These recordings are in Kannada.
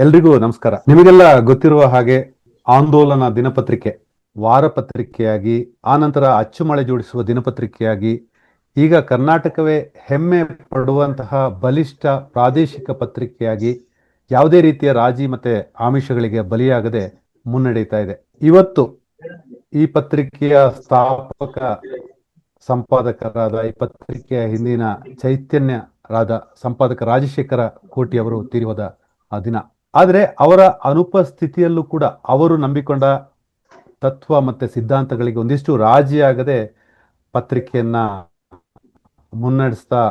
ಎಲ್ರಿಗೂ ನಮಸ್ಕಾರ. ನಿಮಗೆಲ್ಲ ಗೊತ್ತಿರುವ ಹಾಗೆ ಆಂದೋಲನ ದಿನಪತ್ರಿಕೆ ವಾರಪತ್ರಿಕೆಯಾಗಿ, ಆನಂತರ ಅಚ್ಚುಮಳೆ ಜೋಡಿಸುವ ದಿನಪತ್ರಿಕೆಯಾಗಿ, ಈಗ ಕರ್ನಾಟಕವೇ ಹೆಮ್ಮೆ ಪಡುವಂತಹ ಬಲಿಷ್ಠ ಪ್ರಾದೇಶಿಕ ಪತ್ರಿಕೆಯಾಗಿ ಯಾವುದೇ ರೀತಿಯ ರಾಜಿ ಮತ್ತೆ ಆಮಿಷಗಳಿಗೆ ಬಲಿಯಾಗದೆ ಮುನ್ನಡೆಯುತ್ತಾ ಇದೆ. ಇವತ್ತು ಈ ಪತ್ರಿಕೆಯ ಸ್ಥಾಪಕ ಸಂಪಾದಕರಾದ, ಈ ಪತ್ರಿಕೆಯ ಹಿಂದಿನ ಚೈತನ್ಯರಾದ ಸಂಪಾದಕ ರಾಜಶೇಖರ ಕೋಟಿ ಅವರು ತೀರಿಹೋದ ಆ ದಿನ. ಆದರೆ ಅವರ ಅನುಪಸ್ಥಿತಿಯಲ್ಲೂ ಕೂಡ ಅವರು ನಂಬಿಕೊಂಡ ತತ್ವ ಮತ್ತೆ ಸಿದ್ಧಾಂತಗಳಿಗೆ ಒಂದಿಷ್ಟು ರಾಜಿಯಾಗದೆ ಪತ್ರಿಕೆಯನ್ನ ಮುನ್ನಡೆಸ್ತಾ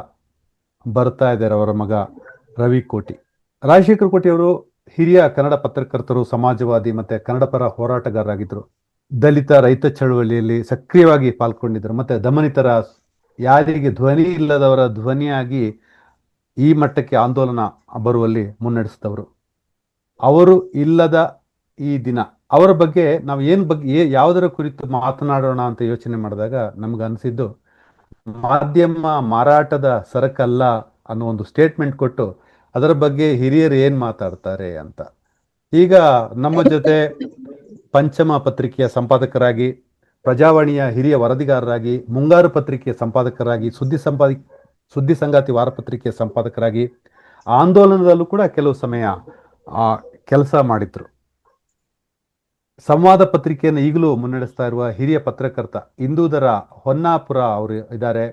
ಬರ್ತಾ ಇದ್ದಾರೆ ಅವರ ಮಗ ರವಿ ಕೋಟಿ. ರಾಜಶೇಖರ ಕೋಟಿ ಅವರು ಹಿರಿಯ ಕನ್ನಡ ಪತ್ರಕರ್ತರು, ಸಮಾಜವಾದಿ ಮತ್ತೆ ಕನ್ನಡ ಪರ ಹೋರಾಟಗಾರರಾಗಿದ್ದರು. ದಲಿತ ರೈತ ಚಳವಳಿಯಲ್ಲಿ ಸಕ್ರಿಯವಾಗಿ ಪಾಲ್ಗೊಂಡಿದ್ದರು. ಮತ್ತೆ ದಮನಿತರ, ಯಾರಿಗೆ ಧ್ವನಿ ಇಲ್ಲದವರ ಧ್ವನಿಯಾಗಿ ಈ ಮಟ್ಟಕ್ಕೆ ಆಂದೋಲನ ಬರುವಲ್ಲಿ ಮುನ್ನಡೆಸಿದವರು. ಅವರು ಇಲ್ಲದ ಈ ದಿನ, ಅವರ ಬಗ್ಗೆ ನಾವು ಯಾವುದರ ಕುರಿತು ಮಾತನಾಡೋಣ ಅಂತ ಯೋಚನೆ ಮಾಡಿದಾಗ ನಮ್ಗೆ ಅನಿಸಿದ್ದು, ಮಾಧ್ಯಮ ಮಾರಾಟದ ಸರಕಲ್ಲ ಅನ್ನೋ ಒಂದು ಸ್ಟೇಟ್ಮೆಂಟ್ ಕೊಟ್ಟು ಅದರ ಬಗ್ಗೆ ಹಿರಿಯರು ಏನ್ ಮಾತಾಡ್ತಾರೆ ಅಂತ. ಈಗ ನಮ್ಮ ಜೊತೆ ಪಂಚಮ ಪತ್ರಿಕೆಯ ಸಂಪಾದಕರಾಗಿ, ಪ್ರಜಾವಾಣಿಯ ಹಿರಿಯ ವರದಿಗಾರರಾಗಿ, ಮುಂಗಾರು ಪತ್ರಿಕೆಯ ಸಂಪಾದಕರಾಗಿ, ಸುದ್ದಿ ಸಂಗಾತಿ ವಾರಪತ್ರಿಕೆಯ ಸಂಪಾದಕರಾಗಿ, ಆಂದೋಲನದಲ್ಲೂ ಕೂಡ ಕೆಲವು ಸಮಯ ಕೆಲಸ ಮಾಡಿದ್ರು. ಸಂವಾದ ಪತ್ರಿಕೆಯನ್ನು ಈಗಲೂ ಮುನ್ನಡೆಸ್ತಾ ಇರುವ ಹಿರಿಯ ಪತ್ರಕರ್ತ ಇಂದೂದರ ಹೊನ್ನಾಪುರ ಅವರು ಇದ್ದಾರೆ.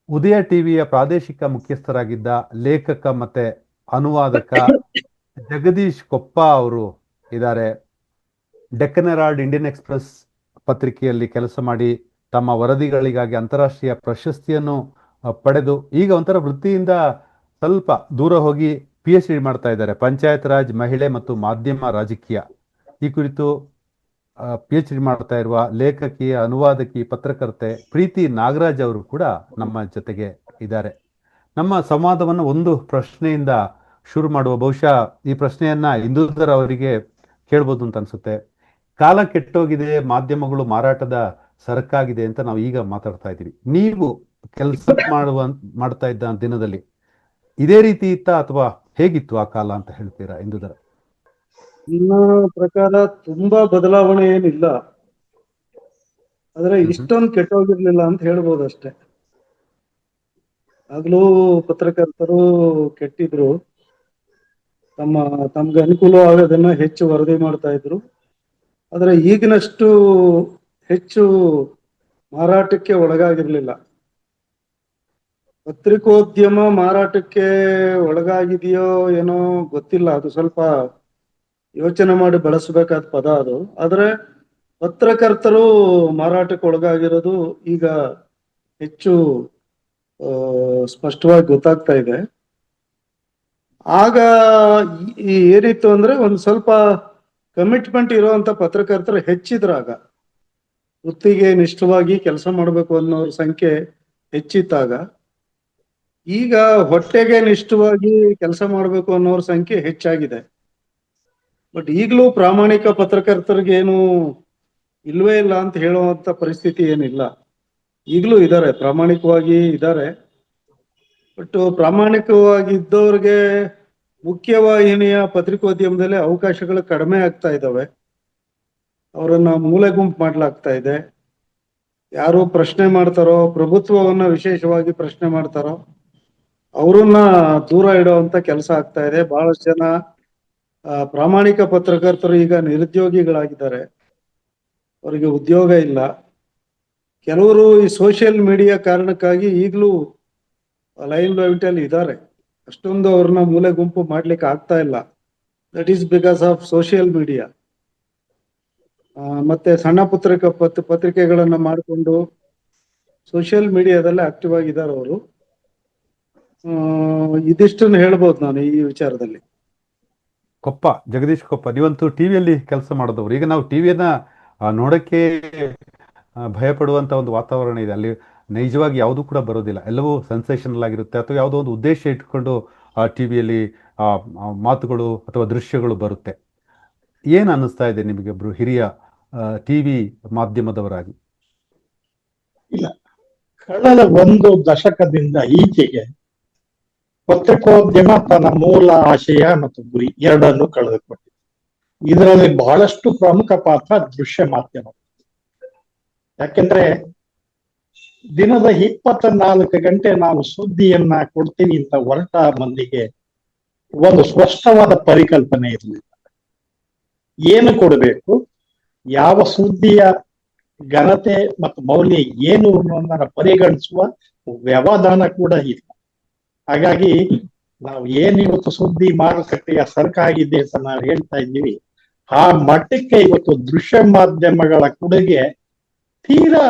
ಉದಯ ಟಿವಿಯ ಪ್ರಾದೇಶಿಕ ಮುಖ್ಯಸ್ಥರಾಗಿದ್ದ ಲೇಖಕ ಮತ್ತೆ ಅನುವಾದಕ ಜಗದೀಶ್ ಕೊಪ್ಪ ಅವರು ಇದ್ದಾರೆ. ಡೆಕ್ಕನ್ ಹೆರಾಲ್ಡ್, ಇಂಡಿಯನ್ ಎಕ್ಸ್ಪ್ರೆಸ್ ಪತ್ರಿಕೆಯಲ್ಲಿ ಕೆಲಸ ಮಾಡಿ ತಮ್ಮ ವರದಿಗಳಿಗಾಗಿ ಅಂತಾರಾಷ್ಟ್ರೀಯ ಪ್ರಶಸ್ತಿಯನ್ನು ಪಡೆದು ಈಗ ಒಂಥರ ವೃತ್ತಿಯಿಂದ ಸ್ವಲ್ಪ ದೂರ ಹೋಗಿ PhD ಮಾಡ್ತಾ ಇದ್ದಾರೆ. ಪಂಚಾಯತ್ ರಾಜ್, ಮಹಿಳೆ ಮತ್ತು ಮಾಧ್ಯಮ ರಾಜಕೀಯ ಈ ಕುರಿತು PhD ಮಾಡ್ತಾ ಇರುವ ಲೇಖಕಿ, ಅನುವಾದಕಿ, ಪತ್ರಕರ್ತೆ ಪ್ರೀತಿ ನಾಗರಾಜ್ ಅವರು ಕೂಡ ನಮ್ಮ ಜೊತೆಗೆ ಇದ್ದಾರೆ. ನಮ್ಮ ಸಂವಾದವನ್ನು ಒಂದು ಪ್ರಶ್ನೆಯಿಂದ ಶುರು ಮಾಡುವ. ಬಹುಶಃ ಈ ಪ್ರಶ್ನೆಯನ್ನ ಇಂದೂಧರ್ ಅವರಿಗೆ ಕೇಳ್ಬೋದು ಅಂತ ಅನ್ಸುತ್ತೆ. ಕಾಲ ಕೆಟ್ಟೋಗಿದೆ, ಮಾಧ್ಯಮಗಳು ಮಾರಾಟದ ಸರಕಾಗಿದೆ ಅಂತ ನಾವು ಈಗ ಮಾತಾಡ್ತಾ ಇದ್ದೀವಿ. ನೀವು ಕೆಲಸ ಮಾಡ್ತಾ ಇದ್ದ ದಿನದಲ್ಲಿ ಇದೇ ರೀತಿ ಇತ್ತ ಅಥವಾ ಹೇಗಿತ್ತು ಆ ಕಾಲ ಅಂತ ಹೇಳ್ತೀರಾ ಇಂದೂಧರ್? ನನ್ನ ಪ್ರಕಾರ ತುಂಬಾ ಬದಲಾವಣೆ ಏನಿಲ್ಲ, ಆದ್ರೆ ಇಷ್ಟೊಂದು ಕೆಟ್ಟೋಗಿರ್ಲಿಲ್ಲ ಅಂತ ಹೇಳ್ಬೋದು ಅಷ್ಟೇ. ಆಗ್ಲೂ ಪತ್ರಕರ್ತರು ಕೆಟ್ಟಿದ್ರು, ತಮ್ಗೆ ಅನುಕೂಲ ಆಗೋದನ್ನ ಹೆಚ್ಚು ವರದಿ ಮಾಡ್ತಾ ಇದ್ರು. ಆದ್ರೆ ಈಗಿನಷ್ಟು ಹೆಚ್ಚು ಮಾರಾಟಕ್ಕೆ ಒಳಗಾಗಿರ್ಲಿಲ್ಲ. ಪತ್ರಿಕೋದ್ಯಮ ಮಾರಾಟಕ್ಕೆ ಒಳಗಾಗಿದೆಯೋ ಏನೋ ಗೊತ್ತಿಲ್ಲ, ಅದು ಸ್ವಲ್ಪ ಯೋಚನೆ ಮಾಡಿ ಬಳಸಬೇಕಾದ ಪದ ಅದು. ಆದ್ರೆ ಪತ್ರಕರ್ತರು ಮಾರಾಟಕ್ಕೆ ಒಳಗಾಗಿರೋದು ಈಗ ಹೆಚ್ಚು ಸ್ಪಷ್ಟವಾಗಿ ಗೊತ್ತಾಗ್ತಾ ಇದೆ. ಆಗ ಏನಿತ್ತು ಅಂದ್ರೆ ಒಂದು ಸ್ವಲ್ಪ ಕಮಿಟ್ಮೆಂಟ್ ಇರುವಂತ ಪತ್ರಕರ್ತರು ಹೆಚ್ಚಿದ್ರಾಗ, ವೃತ್ತಿಗೆ ನಿಷ್ಠವಾಗಿ ಕೆಲಸ ಮಾಡಬೇಕು ಅನ್ನೋರ ಸಂಖ್ಯೆ ಹೆಚ್ಚಿತ್ತಾಗ. ಈಗ ಹೊಟ್ಟೆಗೆ ನಿಷ್ಠವಾಗಿ ಕೆಲಸ ಮಾಡಬೇಕು ಅನ್ನೋರ ಸಂಖ್ಯೆ ಹೆಚ್ಚಾಗಿದೆ. ಬಟ್ ಈಗಲೂ ಪ್ರಾಮಾಣಿಕ ಪತ್ರಕರ್ತರಿಗೇನು ಇಲ್ವೇ ಇಲ್ಲ ಅಂತ ಹೇಳುವಂತ ಪರಿಸ್ಥಿತಿ ಏನಿಲ್ಲ. ಈಗಲೂ ಇದ್ದಾರೆ, ಪ್ರಾಮಾಣಿಕವಾಗಿ ಇದ್ದಾರೆ. ಬಟ್ ಪ್ರಾಮಾಣಿಕವಾಗಿದ್ದವ್ರಿಗೆ ಮುಖ್ಯವಾಹಿನಿಯ ಪತ್ರಿಕೋದ್ಯಮದಲ್ಲಿ ಅವಕಾಶಗಳು ಕಡಿಮೆ ಆಗ್ತಾ ಇದ್ದಾವೆ. ಅವರನ್ನ ಮೂಲೆ ಗುಂಪು ಮಾಡ್ಲಾಗ್ತಾ ಇದೆ. ಯಾರು ಪ್ರಶ್ನೆ ಮಾಡ್ತಾರೋ, ಪ್ರಭುತ್ವವನ್ನ ವಿಶೇಷವಾಗಿ ಪ್ರಶ್ನೆ ಮಾಡ್ತಾರೋ ಅವರನ್ನ ದೂರ ಇಡುವಂತ ಕೆಲಸ ಆಗ್ತಾ ಇದೆ. ಬಹಳಷ್ಟು ಜನ ಪ್ರಾಮಾಣಿಕ ಪತ್ರಕರ್ತರು ಈಗ ನಿರುದ್ಯೋಗಿಗಳಾಗಿದ್ದಾರೆ, ಅವರಿಗೆ ಉದ್ಯೋಗ ಇಲ್ಲ. ಕೆಲವರು ಈ ಸೋಷಿಯಲ್ ಮೀಡಿಯಾ ಕಾರಣಕ್ಕಾಗಿ ಈಗಲೂ ಲೈನ್ ಲೈಟ್ ಅಲ್ಲಿ ಇದ್ದಾರೆ. ಅಷ್ಟೊಂದು ಅವ್ರನ್ನ ಮೂಲೆ ಗುಂಪು ಮಾಡ್ಲಿಕ್ಕೆ ಆಗ್ತಾ ಇಲ್ಲ. That is because of social media. ಮತ್ತೆ ಸಣ್ಣ ಪತ್ರಿಕೆಗಳನ್ನ ಮಾಡಿಕೊಂಡು ಸೋಷಿಯಲ್ ಮೀಡಿಯಾದಲ್ಲೇ ಆಕ್ಟಿವ್ ಆಗಿದ್ದಾರೆ ಅವರು. ಇದಿಷ್ಟನ್ನು ಹೇಳ್ಬೋದು ನಾನು ಈ ವಿಚಾರದಲ್ಲಿ. ಕೊಪ್ಪ, ಜಗದೀಶ್ ಕೊಪ್ಪ, ನೀವಂತೂ ಟಿವಿಯಲ್ಲಿ ಕೆಲಸ ಮಾಡೋದವ್ರು. ಈಗ ನಾವು ಟಿವಿಯನ್ನ ನೋಡಕ್ಕೆ ಭಯಪಡುವಂತ ಒಂದು ವಾತಾವರಣ ಇದೆ. ಅಲ್ಲಿ ನೈಜವಾಗಿ ಯಾವುದೂ ಕೂಡ ಬರೋದಿಲ್ಲ, ಎಲ್ಲವೂ ಸೆನ್ಸೇಷನಲ್ ಆಗಿರುತ್ತೆ ಅಥವಾ ಯಾವುದೋ ಒಂದು ಉದ್ದೇಶ ಇಟ್ಕೊಂಡು ಆ ಟಿವಿಯಲ್ಲಿ ಮಾತುಗಳು ಅಥವಾ ದೃಶ್ಯಗಳು ಬರುತ್ತೆ. ಏನ್ ಅನ್ನಿಸ್ತಾ ಇದೆ ನಿಮಗೆ ಒಬ್ರು ಹಿರಿಯ ಟಿವಿ ಮಾಧ್ಯಮದವರಾಗಿ? ಇಲ್ಲ, ಕಳೆದ ಒಂದು ದಶಕದಿಂದ ಈಚೆಗೆ ಪತ್ರಿಕೋದ್ಯಮ ತನ್ನ ಮೂಲ ಆಶಯ ಮತ್ತು ಗುರಿ ಎರಡನ್ನು ಕಳೆದುಕೊಂಡಿದೆ. ಇದರಲ್ಲಿ ಬಹಳಷ್ಟು ಪ್ರಮುಖ ಪಾತ್ರ ದೃಶ್ಯ ಮಾಧ್ಯಮ. ಯಾಕೆಂದ್ರೆ ದಿನದ 24 ಗಂಟೆ ನಾವು ಸುದ್ದಿಯನ್ನ ಕೊಡ್ತೀವಿ ಅಂತ ಹೊರಟ ಮಂದಿಗೆ ಒಂದು ಸ್ಪಷ್ಟವಾದ ಪರಿಕಲ್ಪನೆ ಇರಲಿಲ್ಲ. ಏನು ಕೊಡಬೇಕು, ಯಾವ ಸುದ್ದಿಯ ಘನತೆ ಮತ್ತು ಮೌಲ್ಯ ಏನು ಅನ್ನೋದನ್ನ ಪರಿಗಣಿಸುವ ವ್ಯವಧಾನ ಕೂಡ ಇಲ್ಲ. ಹಾಗಾಗಿ ನಾವು ಏನ್ ಇವತ್ತು ಸುದ್ದಿ ಮಾರುಕಟ್ಟೆಯ ಸರಕಾಗಿದೆ ಅಂತ ನಾವು ಹೇಳ್ತಾ ಇದ್ದೀವಿ, ಆ ಮಟ್ಟಕ್ಕೆ ಇವತ್ತು ದೃಶ್ಯ ಮಾಧ್ಯಮಗಳ ಕೊಡುಗೆ ತೀರಾ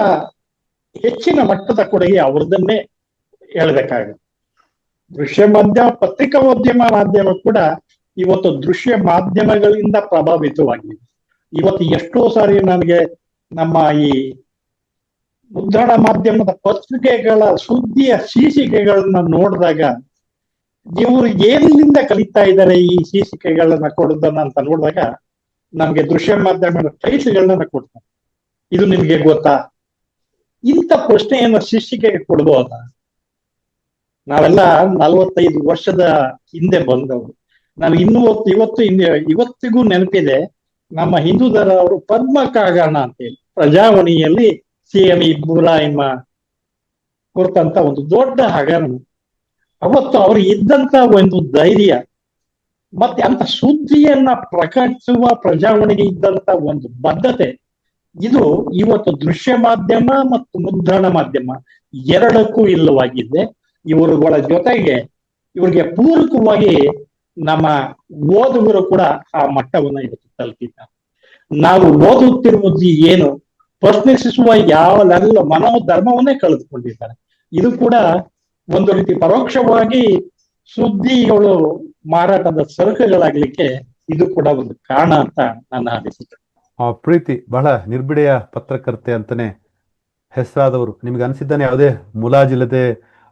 ಹೆಚ್ಚಿನ ಮಟ್ಟದ ಕೊಡುಗೆ ಅವ್ರದನ್ನೇ ಹೇಳ್ಬೇಕಾಗುತ್ತೆ. ದೃಶ್ಯ ಮಾಧ್ಯಮ, ಮಾಧ್ಯಮ ಕೂಡ ಇವತ್ತು ದೃಶ್ಯ ಮಾಧ್ಯಮಗಳಿಂದ ಪ್ರಭಾವಿತವಾಗಿದೆ. ಇವತ್ತು ಎಷ್ಟೋ ಸಾರಿ ನನಗೆ ನಮ್ಮ ಈ ಮುದ್ರಣ ಮಾಧ್ಯಮದ ಪತ್ರಿಕೆಗಳ ಸುದ್ದಿಯ ಶೀರ್ಷಿಕೆಗಳನ್ನ ನೋಡಿದಾಗ ಇವರು ಏನಿಂದ ಕಲಿತಾ ಇದ್ದಾರೆ ಈ ಶೀರ್ಷಿಕೆಗಳನ್ನ ಕೊಡೋದನ್ನ ಅಂತ ನೋಡಿದಾಗ ನಮ್ಗೆ ದೃಶ್ಯ ಮಾಧ್ಯಮದ ಟೈಟ್ಲ್ಗಳನ್ನ ಕೊಡ್ತಾರೆ. ಇದು ನಿಮ್ಗೆ ಗೊತ್ತಾ? ಇಂಥ ಪ್ರಶ್ನೆಯನ್ನ ಶೀರ್ಷಿಕೆಗೆ ಕೊಡ್ಬೋದಾ? ನಾವೆಲ್ಲ 45 ವರ್ಷದ ಹಿಂದೆ ಬಂದವರು. ನಾನು ಇವತ್ತಿಗೂ ನೆನಪಿದೆ, ನಮ್ಮ ಹಿಂದೂದರ ಅವರು ಪದ್ಮ ಕಾಗಣ ಅಂತೇಳಿ ಪ್ರಜಾವಾಣಿಯಲ್ಲಿ CM ಇಬ್ರಾಹಿಂ ಕೊಡ್ತಂತ ಒಂದು ದೊಡ್ಡ ಹಗರಣ. ಅವತ್ತು ಅವ್ರು ಇದ್ದಂತ ಒಂದು ಧೈರ್ಯ ಮತ್ತೆ ಅಂತ ಸುದ್ದಿಯನ್ನ ಪ್ರಕಟಿಸುವ ಪ್ರಜಾವಾಣಿಗೆ ಇದ್ದಂತ ಒಂದು ಬದ್ಧತೆ, ಇದು ಇವತ್ತು ದೃಶ್ಯ ಮಾಧ್ಯಮ ಮತ್ತು ಮುದ್ರಣ ಮಾಧ್ಯಮ ಎರಡಕ್ಕೂ ಇಲ್ಲವಾಗಿದೆ. ಇವರುಗಳ ಜೊತೆಗೆ ಇವರಿಗೆ ಪೂರಕವಾಗಿ ನಮ್ಮ ಓದುಗರು ಕೂಡ ಆ ಮಟ್ಟವನ್ನ ಇವತ್ತು ತಲುಪಿದ್ದಾರೆ. ನಾವು ಓದುತ್ತಿರುವುದು ಏನು, ಪ್ರಶ್ನಿಸುವ ಯಾವೆಲ್ಲ ಮನೋಧರ್ಮವನ್ನೇ ಕಳೆದುಕೊಂಡಿದ್ದಾರೆ. ಇದು ಕೂಡ ಒಂದು ರೀತಿ ಪರೋಕ್ಷವಾಗಿ ಸುದ್ದಿಗಳು ಮಾರಾಟದ ಸರಕುಗಳಾಗ್ಲಿಕ್ಕೆ ಇದು ಕೂಡ ಒಂದು ಕಾರಣ ಅಂತ ನನ್ನ ಅನಿಸಿಕೆ. ಪ್ರೀತಿ ಬಹಳ ನಿರ್ಬಿಡೆಯ ಪತ್ರಕರ್ತೆ ಅಂತಾನೆ ಹೆಸರಾದವರು. ನಿಮ್ಗೆ ಅನಿಸಿದ್ದಾನೆ ಯಾವುದೇ ಮುಲಾಜಿಲ್ಲದೆ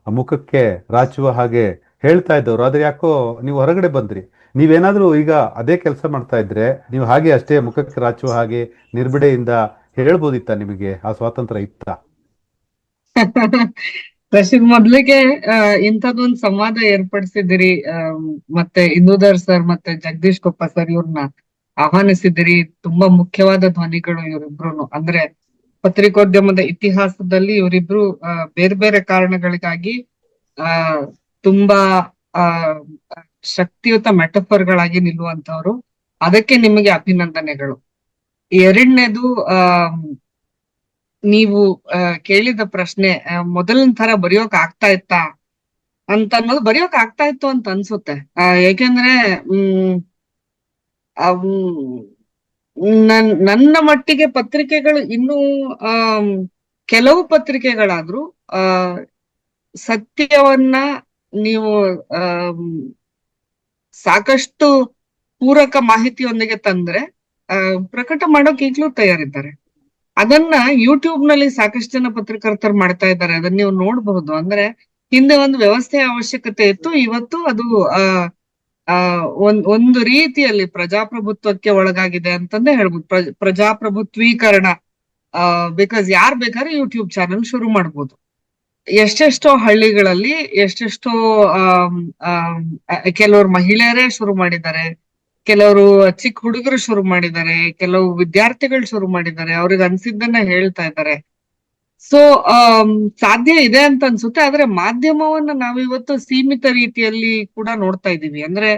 ಮುಖಕ್ಕೆ ರಾಚುವ ಹಾಗೆ ಹೇಳ್ತಾ ಇದ್ದವ್ರು. ಆದ್ರೆ ಯಾಕೋ ನೀವು ಹೊರಗಡೆ ಬಂದ್ರಿ. ನೀವೇನಾದ್ರೂ ಈಗ ಅದೇ ಕೆಲಸ ಮಾಡ್ತಾ ಇದ್ರೆ ನೀವು ಹಾಗೆ ಅಷ್ಟೇ ಮುಖಕ್ಕೆ ರಾಚುವ ಹಾಗೆ ನಿರ್ಬಿಡೆಯಿಂದ ಹೇಳ್ಬೋದಿತ್ತ? ನಿಮಗೆ ಆ ಸ್ವಾತಂತ್ರ್ಯ ಇತ್ತ? ರಶೀದ್, ಮೊದ್ಲಿಗೆ ಇಂಥದ್ದೊಂದು ಸಂವಾದ ಏರ್ಪಡಿಸಿದಿರಿ, ಮತ್ತೆ ಇಂದೂಧರ್ ಸರ್ ಮತ್ತೆ ಜಗದೀಶ್ ಕೊಪ್ಪ ಸರ್ ಇವ್ರನ್ನ ಆಹ್ವಾನಿಸಿದಿರಿ. ತುಂಬಾ ಮುಖ್ಯವಾದ ಧ್ವನಿಗಳು ಇವರಿಬ್ರು. ಅಂದ್ರೆ ಪತ್ರಿಕೋದ್ಯಮದ ಇತಿಹಾಸದಲ್ಲಿ ಇವರಿಬ್ರು ಬೇರೆ ಬೇರೆ ಕಾರಣಗಳಿಗಾಗಿ ತುಂಬಾ ಶಕ್ತಿಯುತ ಮೆಟಫರ್ಗಳಾಗಿ ನಿಲ್ಲುವಂತವ್ರು. ಅದಕ್ಕೆ ನಿಮಗೆ ಅಭಿನಂದನೆಗಳು. ಎರಡನೇದು, ನೀವು ಕೇಳಿದ ಪ್ರಶ್ನೆ, ಮೊದಲಿನ ತರ ಬರೆಯೋಕ್ ಆಗ್ತಾ ಇತ್ತಾ ಅಂತ ಅನ್ನೋದು, ಬರೆಯೋಕ್ ಆಗ್ತಾ ಇತ್ತು ಅಂತ ಅನ್ಸುತ್ತೆ. ಯಾಕೆಂದ್ರೆ ನನ್ನ ಮಟ್ಟಿಗೆ ಪತ್ರಿಕೆಗಳು ಇನ್ನೂ ಕೆಲವು ಪತ್ರಿಕೆಗಳಾದ್ರೂ ಸತ್ಯವನ್ನ ನೀವು ಸಾಕಷ್ಟು ಪೂರಕ ಮಾಹಿತಿಯೊಂದಿಗೆ ತಂದ್ರೆ ಪ್ರಕಟ ಮಾಡೋಕೆ ಈಗ್ಲೂ ತಯಾರಿದ್ದಾರೆ. ಅದನ್ನ ಯೂಟ್ಯೂಬ್ ನಲ್ಲಿ ಸಾಕಷ್ಟು ಜನ ಪತ್ರಕರ್ತರು ಮಾಡ್ತಾ ಇದ್ದಾರೆ. ಅದನ್ನ ನೀವು ನೋಡಬಹುದು. ಅಂದ್ರೆ ಹಿಂದೆ ಒಂದು ವ್ಯವಸ್ಥೆಯ ಅವಶ್ಯಕತೆ ಇತ್ತು, ಇವತ್ತು ಅದು ಒಂದು ರೀತಿಯಲ್ಲಿ ಪ್ರಜಾಪ್ರಭುತ್ವಕ್ಕೆ ಒಳಗಾಗಿದೆ ಅಂತಂದೇ ಹೇಳ್ಬೋದು. ಪ್ರಜಾಪ್ರಭುತ್ವೀಕರಣ. ಬಿಕಾಸ್ ಯಾರ್ ಬೇಕಾದ್ರೆ ಯೂಟ್ಯೂಬ್ ಚಾನೆಲ್ ಶುರು ಮಾಡ್ಬೋದು. ಎಷ್ಟೆಷ್ಟೋ ಹಳ್ಳಿಗಳಲ್ಲಿ ಎಷ್ಟೆಷ್ಟೋ ಕೆಲವರು ಮಹಿಳೆಯರೇ ಶುರು ಮಾಡಿದ್ದಾರೆ, ಕೆಲವರು ಚಿಕ್ಕ ಹುಡುಗರು ಶುರು ಮಾಡಿದ್ದಾರೆ, ಕೆಲವು ವಿದ್ಯಾರ್ಥಿಗಳು ಶುರು ಮಾಡಿದ್ದಾರೆ, ಅವ್ರಿಗೆ ಅನ್ಸಿದ್ದನ್ನ ಹೇಳ್ತಾ ಇದ್ದಾರೆ. ಸೊ ಸಾಧ್ಯ ಇದೆ ಅಂತ ಅನ್ಸುತ್ತೆ. ಆದ್ರೆ ಮಾಧ್ಯಮವನ್ನ ನಾವಿವತ್ತು ಸೀಮಿತ ರೀತಿಯಲ್ಲಿ ಕೂಡ ನೋಡ್ತಾ ಇದೀವಿ. ಅಂದ್ರೆ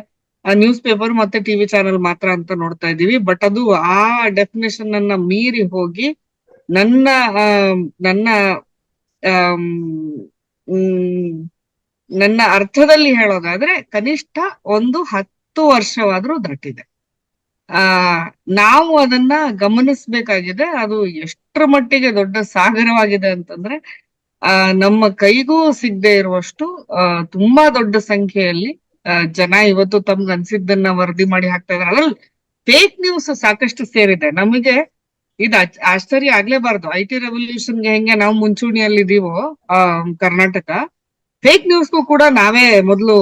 ನ್ಯೂಸ್ ಪೇಪರ್ ಮತ್ತೆ ಟಿವಿ ಚಾನೆಲ್ ಮಾತ್ರ ಅಂತ ನೋಡ್ತಾ ಇದೀವಿ. ಬಟ್ ಅದು ಆ ಡೆಫಿನೇಷನ್ ಅನ್ನ ಮೀರಿ ಹೋಗಿ ನನ್ನ ನನ್ನ ಅರ್ಥದಲ್ಲಿ ಹೇಳೋದಾದ್ರೆ ಕನಿಷ್ಠ ಒಂದು 10 ವರ್ಷವಾದ್ರೂ ದಾಟಿದೆ. ನಾವು ಅದನ್ನ ಗಮನಿಸ್ಬೇಕಾಗಿದೆ. ಅದು ಎಷ್ಟರ ಮಟ್ಟಿಗೆ ದೊಡ್ಡ ಸಾಗರವಾಗಿದೆ ಅಂತಂದ್ರೆ ನಮ್ಮ ಕೈಗೂ ಸಿಗದೆ ಇರುವಷ್ಟು ತುಂಬಾ ದೊಡ್ಡ ಸಂಖ್ಯೆಯಲ್ಲಿ ಜನ ಇವತ್ತು ತಮ್ಗೆ ಅನ್ಸಿದ್ದನ್ನ ವರದಿ ಮಾಡಿ ಹಾಕ್ತಾ ಇದಾರೆ. ಅದ್ರಲ್ಲಿ ಫೇಕ್ ನ್ಯೂಸ್ ಸಾಕಷ್ಟು ಸೇರಿದೆ. ನಮಗೆ ಇದು ಆಶ್ಚರ್ಯ ಆಗ್ಲೇಬಾರ್ದು. IT ರೆವಲ್ಯೂಷನ್ಗೆ ಹೆಂಗೆ ನಾವು ಮುಂಚೂಣಿಯಲ್ಲಿದ್ದೀವೋ ಕರ್ನಾಟಕ, ಫೇಕ್ ನ್ಯೂಸ್ಗೂ ಕೂಡ ನಾವೇ ಮೊದಲು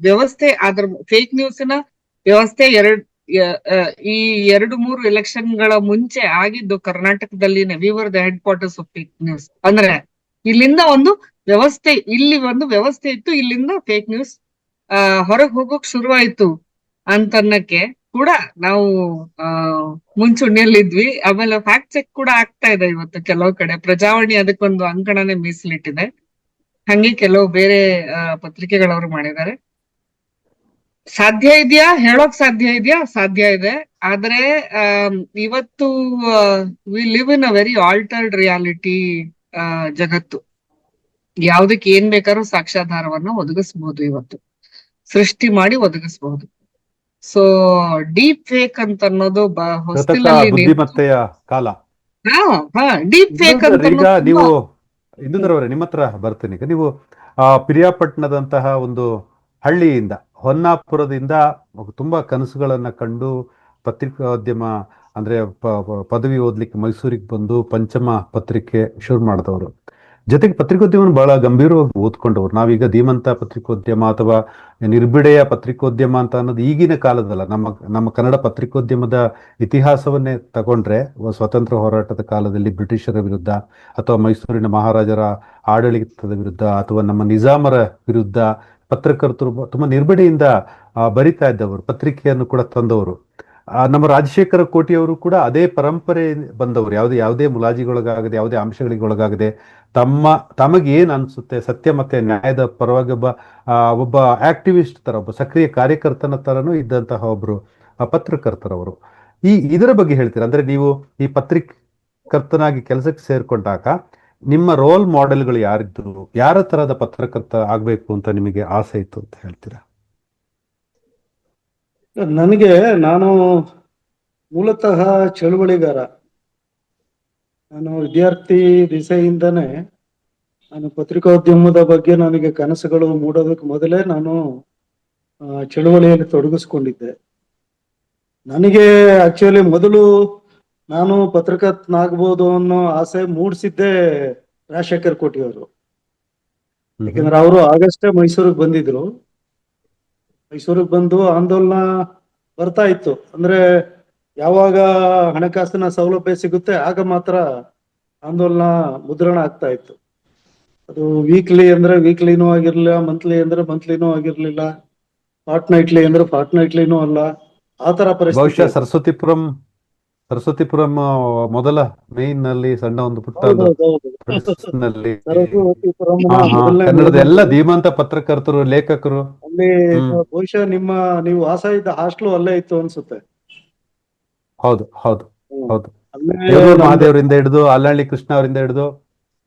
ವ್ಯವಸ್ಥೆ ಅದ್ರ ಫೇಕ್ ನ್ಯೂಸ್ನ ವ್ಯವಸ್ಥೆ ಈ 2-3 ಎಲೆಕ್ಷನ್ಗಳ ಮುಂಚೆ ಆಗಿದ್ದು ಕರ್ನಾಟಕದಲ್ಲಿನೇ. We were the headquarters of fake news. ಅಂದ್ರೆ ಇಲ್ಲಿಂದ ಒಂದು ವ್ಯವಸ್ಥೆ ಇಲ್ಲಿ ಒಂದು ವ್ಯವಸ್ಥೆ ಇತ್ತು, ಇಲ್ಲಿಂದ ಫೇಕ್ ನ್ಯೂಸ್ ಹೊರಗೆ ಹೋಗೋಕ್ ಶುರುವಾಯ್ತು ಅಂತನ್ನಕ್ಕೆ ಕೂಡ ನಾವು ಆ ಮುಂಚೂಣಿಯಲ್ಲಿದ್ವಿ. ಆಮೇಲೆ ಫ್ಯಾಕ್ಟ್ ಚೆಕ್ ಕೂಡ ಆಗ್ತಾ ಇದೆ ಇವತ್ತು ಕೆಲವು ಕಡೆ. ಪ್ರಜಾವಾಣಿ ಅದಕ್ಕೊಂದು ಅಂಕಣನೇ ಮೀಸಲಿಟ್ಟಿದೆ. ಹಂಗೆ ಕೆಲವು ಬೇರೆ ಪತ್ರಿಕೆಗಳವರು ಮಾಡಿದ್ದಾರೆ. ಸಾಧ್ಯ ಇದೆಯಾ ಹೇಳೋಕ್ ಸಾಧ್ಯ ಇದೆಯಾ? ಸಾಧ್ಯ ಇದೆ. ಆದ್ರೆ ಇವತ್ತು we live in a very altered reality ಜಗತ್ತು. ಯಾವ್ದಕ್ಕೆ ಏನ್ ಬೇಕಾದ್ರೂ ಸಾಕ್ಷ್ಯಾಧಾರವನ್ನ ಒದಗಿಸಬಹುದು, ಇವತ್ತು ಸೃಷ್ಟಿ ಮಾಡಿ ಒದಗಿಸಬಹುದು. ಸೊ ಡೀಪ್ ಫೇಕ್ ಅಂತ ಅನ್ನೋದು ಕೃತಕ ಹೊಸ್ತಿಲಲ್ಲಿ ಬುದ್ಧಿಮತ್ತೆಯ ಕಾಲ. ಡೀಪ್ ಫೇಕ್ ಅಂತ ಈಗ ನೀವು ಇಂದುಧರ್ ನಿಮ್ಮ ಹತ್ರ ಬರ್ತೀನಿ. ಈಗ ನೀವು ಪಿರಿಯಾಪಟ್ಟಣದಂತಹ ಒಂದು ಹಳ್ಳಿಯಿಂದ, ಹೊನ್ನಾಪುರದಿಂದ ತುಂಬಾ ಕನಸುಗಳನ್ನ ಕಂಡು ಪತ್ರಿಕೋದ್ಯಮ ಅಂದ್ರೆ ಪದವಿ ಓದ್ಲಿಕ್ಕೆ ಮೈಸೂರಿಗೆ ಬಂದು ಪಂಚಮ ಪತ್ರಿಕೆ ಶುರು ಮಾಡಿದವರು. ಜೊತೆಗೆ ಪತ್ರಿಕೋದ್ಯಮವನ್ನು ಬಹಳ ಗಂಭೀರವಾಗಿ ಓದ್ಕೊಂಡವ್ರು. ನಾವೀಗ ಧೀಮಂತ ಪತ್ರಿಕೋದ್ಯಮ ಅಥವಾ ನಿರ್ಬಿಡೆಯ ಪತ್ರಿಕೋದ್ಯಮ ಅಂತ ಅನ್ನೋದು ಈಗಿನ ಕಾಲದಲ್ಲ. ನಮ್ಮ ಕನ್ನಡ ಪತ್ರಿಕೋದ್ಯಮದ ಇತಿಹಾಸವನ್ನೇ ತಗೊಂಡ್ರೆ, ಸ್ವತಂತ್ರ ಹೋರಾಟದ ಕಾಲದಲ್ಲಿ ಬ್ರಿಟಿಷರ ವಿರುದ್ಧ ಅಥವಾ ಮೈಸೂರಿನ ಮಹಾರಾಜರ ಆಡಳಿತದ ವಿರುದ್ಧ ಅಥವಾ ನಮ್ಮ ನಿಜಾಮರ ವಿರುದ್ಧ ಪತ್ರಕರ್ತರು ತುಂಬಾ ನಿರ್ಬಿಡೆಯಿಂದ ಬರಿತಾ ಇದ್ದವರು, ಪತ್ರಿಕೆಯನ್ನು ಕೂಡ ತಂದವರು. ನಮ್ಮ ರಾಜಶೇಖರ ಕೋಟಿಯವರು ಕೂಡ ಅದೇ ಪರಂಪರೆ ಬಂದವರು. ಯಾವುದೇ ಮುಲಾಜಿಗೊಳಗಾಗದೆ, ಯಾವುದೇ ಅಂಶಗಳಿಗೆ ಒಳಗಾಗದೆ, ತಮಗೆ ಏನ್ ಅನ್ಸುತ್ತೆ ಸತ್ಯ ಮತ್ತೆ ನ್ಯಾಯದ ಪರವಾಗಿ ಒಬ್ಬ ಆಕ್ಟಿವಿಸ್ಟ್ ತರ, ಒಬ್ಬ ಸಕ್ರಿಯ ಕಾರ್ಯಕರ್ತನ ತರನೂ ಇದ್ದಂತಹ ಒಬ್ರು ಪತ್ರಕರ್ತರವರು. ಇದರ ಬಗ್ಗೆ ಹೇಳ್ತೀರಾ? ಅಂದ್ರೆ ನೀವು ಈ ಪತ್ರಿಕರ್ತನಾಗಿ ಕೆಲಸಕ್ಕೆ ಸೇರ್ಕೊಂಡಾಗ ನಿಮ್ಮ ರೋಲ್ ಮಾಡೆಲ್ಗಳು ಯಾರಿದ್ರು? ಯಾರ ತರಹದ ಪತ್ರಕರ್ತ ಆಗ್ಬೇಕು ಅಂತ ನಿಮಗೆ ಆಸೆ ಇತ್ತು ಅಂತ ಹೇಳ್ತೀರಾ? ನಾನು ಮೂಲತಃ ಚಳುವಳಿಗಾರ. ನಾನು ವಿದ್ಯಾರ್ಥಿ ದಿಸೆಯಿಂದನೇ ನಾನು ಪತ್ರಿಕೋದ್ಯಮದ ಬಗ್ಗೆ ನನಗೆ ಕನಸುಗಳು ಮೂಡೋದಕ್ಕೆ ಮೊದಲೇ ನಾನು ಚಳುವಳಿಯಲ್ಲಿ ತೊಡಗಿಸ್ಕೊಂಡಿದ್ದೆ. ನನಗೆ ಆಕ್ಚುಲಿ ಮೊದಲು ನಾನು ಪತ್ರಕರ್ತನಾಗ್ಬೋದು ಅನ್ನೋ ಆಸೆ ಮೂಡಿಸಿದ್ದೆ ರಾಜಶೇಖರ್ ಕೋಟಿಯವರು. ಯಾಕಂದ್ರೆ ಅವರು ಆಗಷ್ಟೇ ಮೈಸೂರಿಗೆ ಬಂದಿದ್ರು. ಮೈಸೂರಿಗೆ ಬಂದು ಆಂದೋಲನ ಬರ್ತಾ ಇತ್ತು. ಅಂದ್ರೆ ಯಾವಾಗ ಹಣಕಾಸಿನ ಸೌಲಭ್ಯ ಸಿಗುತ್ತೆ ಆಗ ಮಾತ್ರ ಆಂದೋಲನ ಮುದ್ರಣ ಆಗ್ತಾ ಇತ್ತು. ಅದು ವೀಕ್ಲಿ ಅಂದ್ರೆ ವೀಕ್ಲಿನೂ ಆಗಿರ್ಲಿಲ್ಲ, ಮಂತ್ಲಿ ಅಂದ್ರೆ ಮಂತ್ಲಿನೂ ಆಗಿರ್ಲಿಲ್ಲ, ಫಾರ್ಟ್ನೈಟ್ಲಿ ಅಂದ್ರೆ ಫಾರ್ಟ್ನೈಟ್ಲಿನೂ ಅಲ್ಲ, ಆ ತರ ಪರಿಸ್ಥಿತಿ. ಬಹುಶಃ ಸರಸ್ವತಿಪುರಂ ಮೊದಲ ಮೇನ್ ನಲ್ಲಿ ಸಣ್ಣ ಒಂದು ಪುಟ್ಟ ಕನ್ನಡದ ಎಲ್ಲ ಧೀಮಂತ ಪತ್ರಕರ್ತರು, ಲೇಖಕರು ಅಲ್ಲಿ ಬಹುಶಃ ನೀವು ವಾಸ ಇದ್ದ ಹಾಸ್ಟೆಲ್ ಅಲ್ಲೇ ಇತ್ತು ಅನ್ಸುತ್ತೆ. ಹೌದು ಹೌದು ಹೌದು. ಮಹಾದೇವರಿಂದ ಹಿಡಿದು ಅಲ್ಲಹಳ್ಳಿ ಕೃಷ್ಣ ಅವರಿಂದ ಹಿಡಿದು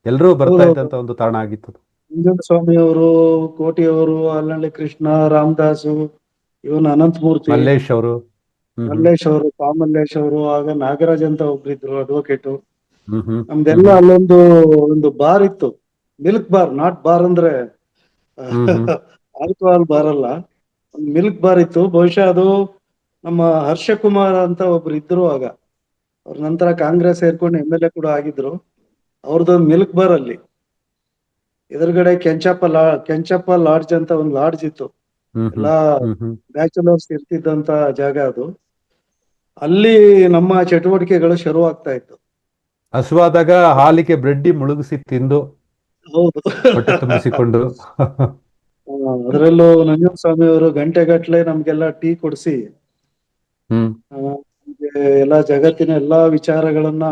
ಎಲ್ಲರೂ ಬರ್ತಾ ಇದ್ದಂತ ಒಂದು ತಾಣ ಆಗಿತ್ತು. ಸ್ವಾಮಿ ಅವರು, ಕೋಟಿಯವರು, ಅಲ್ಲಹಳ್ಳಿ ಕೃಷ್ಣ, ರಾಮದಾಸು, ಇವನ್ ಅನಂತಮೂರ್ತಿ, ಮಲ್ಲೇಶ್ ಅವರು, ಪಾಮಲ್ಲೇಶ್ ಅವರು, ಆಗ ನಾಗರಾಜ್ ಅಂತ ಒಬ್ರಿದ್ರು ಅಡ್ವೊಕೇಟು. ನಮ್ದೆಲ್ಲ ಅಲ್ಲೊಂದು ಬಾರ್ ಇತ್ತು, ಮಿಲ್ಕ್ ಬಾರ್. ನಾಟ್ ಬಾರ್ ಅಂದ್ರೆ ಆಲ್ಕೋಹಾಲ್ ಬಾರ್ ಅಲ್ಲ, ಒಂದು ಮಿಲ್ಕ್ ಬಾರ್ ಇತ್ತು. ಬಹುಶಃ ಅದು ನಮ್ಮ ಹರ್ಷಕುಮಾರ್ ಅಂತ ಒಬ್ರು ಇದ್ರು ಆಗ. ಅವ್ರ ನಂತರ ಕಾಂಗ್ರೆಸ್ ಸೇರ್ಕೊಂಡು MLA ಕೂಡ ಆಗಿದ್ರು. ಅವ್ರದ್ದೊಂದು ಮಿಲ್ಕ್ ಬಾರ್ ಅಲ್ಲಿ ಎದುರುಗಡೆ ಕೆಂಚಪ್ಪ ಲಾಡ್ಜ್ ಅಂತ ಒಂದು ಲಾಡ್ಜ್ ಇತ್ತು. ಎಲ್ಲಾ ಬ್ಯಾಚುಲರ್ಸ್ ಇರ್ತಿದ್ದಂತ ಜಾಗ ಅದು. ಅಲ್ಲಿ ನಮ್ಮ ಚಟುವಟಿಕೆಗಳು ಶುರು ಆಗ್ತಾ ಇತ್ತು. ಹಸುವಾದಾಗ ಹಾಲಿಗೆ ಬ್ರೆಡ್ಡಿ ಮುಳುಗಿಸಿ ತಿಂದು, ಹೌದು, ಹೊಟ್ಟೆ ತುಂಬಿಸಿಕೊಂಡು. ಅದರಲ್ಲೂ ನಂಜನಸ್ವಾಮಿ ಅವರು ಗಂಟೆಗಟ್ಲೆ ನಮ್ಗೆಲ್ಲ ಟೀ ಕೊಡಿಸಿ ಎಲ್ಲಾ ಜಗತ್ತಿನ ಎಲ್ಲಾ ವಿಚಾರಗಳನ್ನ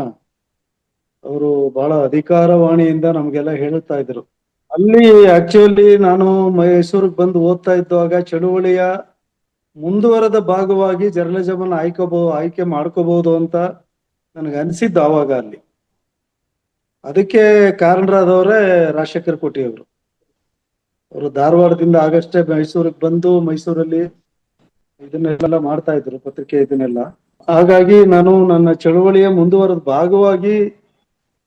ಅವರು ಬಹಳ ಅಧಿಕಾರವಾಣಿಯಿಂದ ನಮ್ಗೆಲ್ಲ ಹೇಳುತ್ತಾ ಇದ್ರು. ಅಲ್ಲಿ ಆಕ್ಚುಲಿ ನಾನು ಮೈಸೂರಿಗೆ ಬಂದು ಓದ್ತಾ ಇದ್ದಾಗ ಚಳುವಳಿಯ ಮುಂದುವರೆದ ಭಾಗವಾಗಿ ಜರ್ನಲಿಸಮ್ ಅನ್ನು ಆಯ್ಕೆ ಮಾಡ್ಕೋಬಹುದು ಅಂತ ನನಗೆ ಅನ್ಸಿದ್ದು ಆವಾಗ. ಅಲ್ಲಿ ಅದಕ್ಕೆ ಕಾರಣರಾದವರೇ ರಾಜಶೇಖರ್ ಕೋಟಿಯವರು. ಅವರು ಧಾರವಾಡದಿಂದ ಆಗಷ್ಟೇ ಮೈಸೂರಿಗೆ ಬಂದು ಮೈಸೂರಲ್ಲಿ ಇದನ್ನೆಲ್ಲ ಮಾಡ್ತಾ ಇದ್ರು, ಪತ್ರಿಕೆ ಇದನ್ನೆಲ್ಲ. ಹಾಗಾಗಿ ನಾನು ನನ್ನ ಚಳುವಳಿಯ ಮುಂದುವರೆದ ಭಾಗವಾಗಿ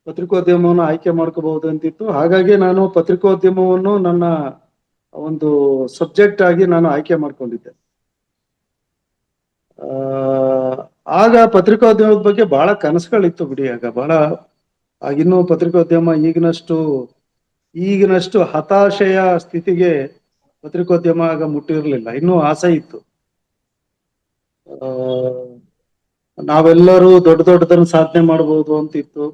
ಪತ್ರಿಕೋದ್ಯಮವನ್ನು ಆಯ್ಕೆ ಮಾಡ್ಕೋಬಹುದು ಅಂತಿತ್ತು. ಹಾಗಾಗಿ ನಾನು ಪತ್ರಿಕೋದ್ಯಮವನ್ನು ನನ್ನ ಒಂದು ಸಬ್ಜೆಕ್ಟ್ ಆಗಿ ನಾನು ಆಯ್ಕೆ ಮಾಡ್ಕೊಂಡಿದ್ದೆ. ಆಗ ಪತ್ರಿಕೋದ್ಯಮದ ಬಗ್ಗೆ ಬಹಳ ಕನಸುಗಳಿತ್ತು ಬಿಡಿ. ಆಗಿನ್ನೂ ಪತ್ರಿಕೋದ್ಯಮ ಈಗಿನಷ್ಟು ಹತಾಶೆಯ ಸ್ಥಿತಿಗೆ ಪತ್ರಿಕೋದ್ಯಮ ಆಗ ಮುಟ್ಟಿರ್ಲಿಲ್ಲ. ಇನ್ನೂ ಆಸೆ ಇತ್ತು. ನಾವೆಲ್ಲರೂ ದೊಡ್ಡದನ್ನ ಸಾಧನೆ ಮಾಡಬಹುದು ಅಂತಿತ್ತು.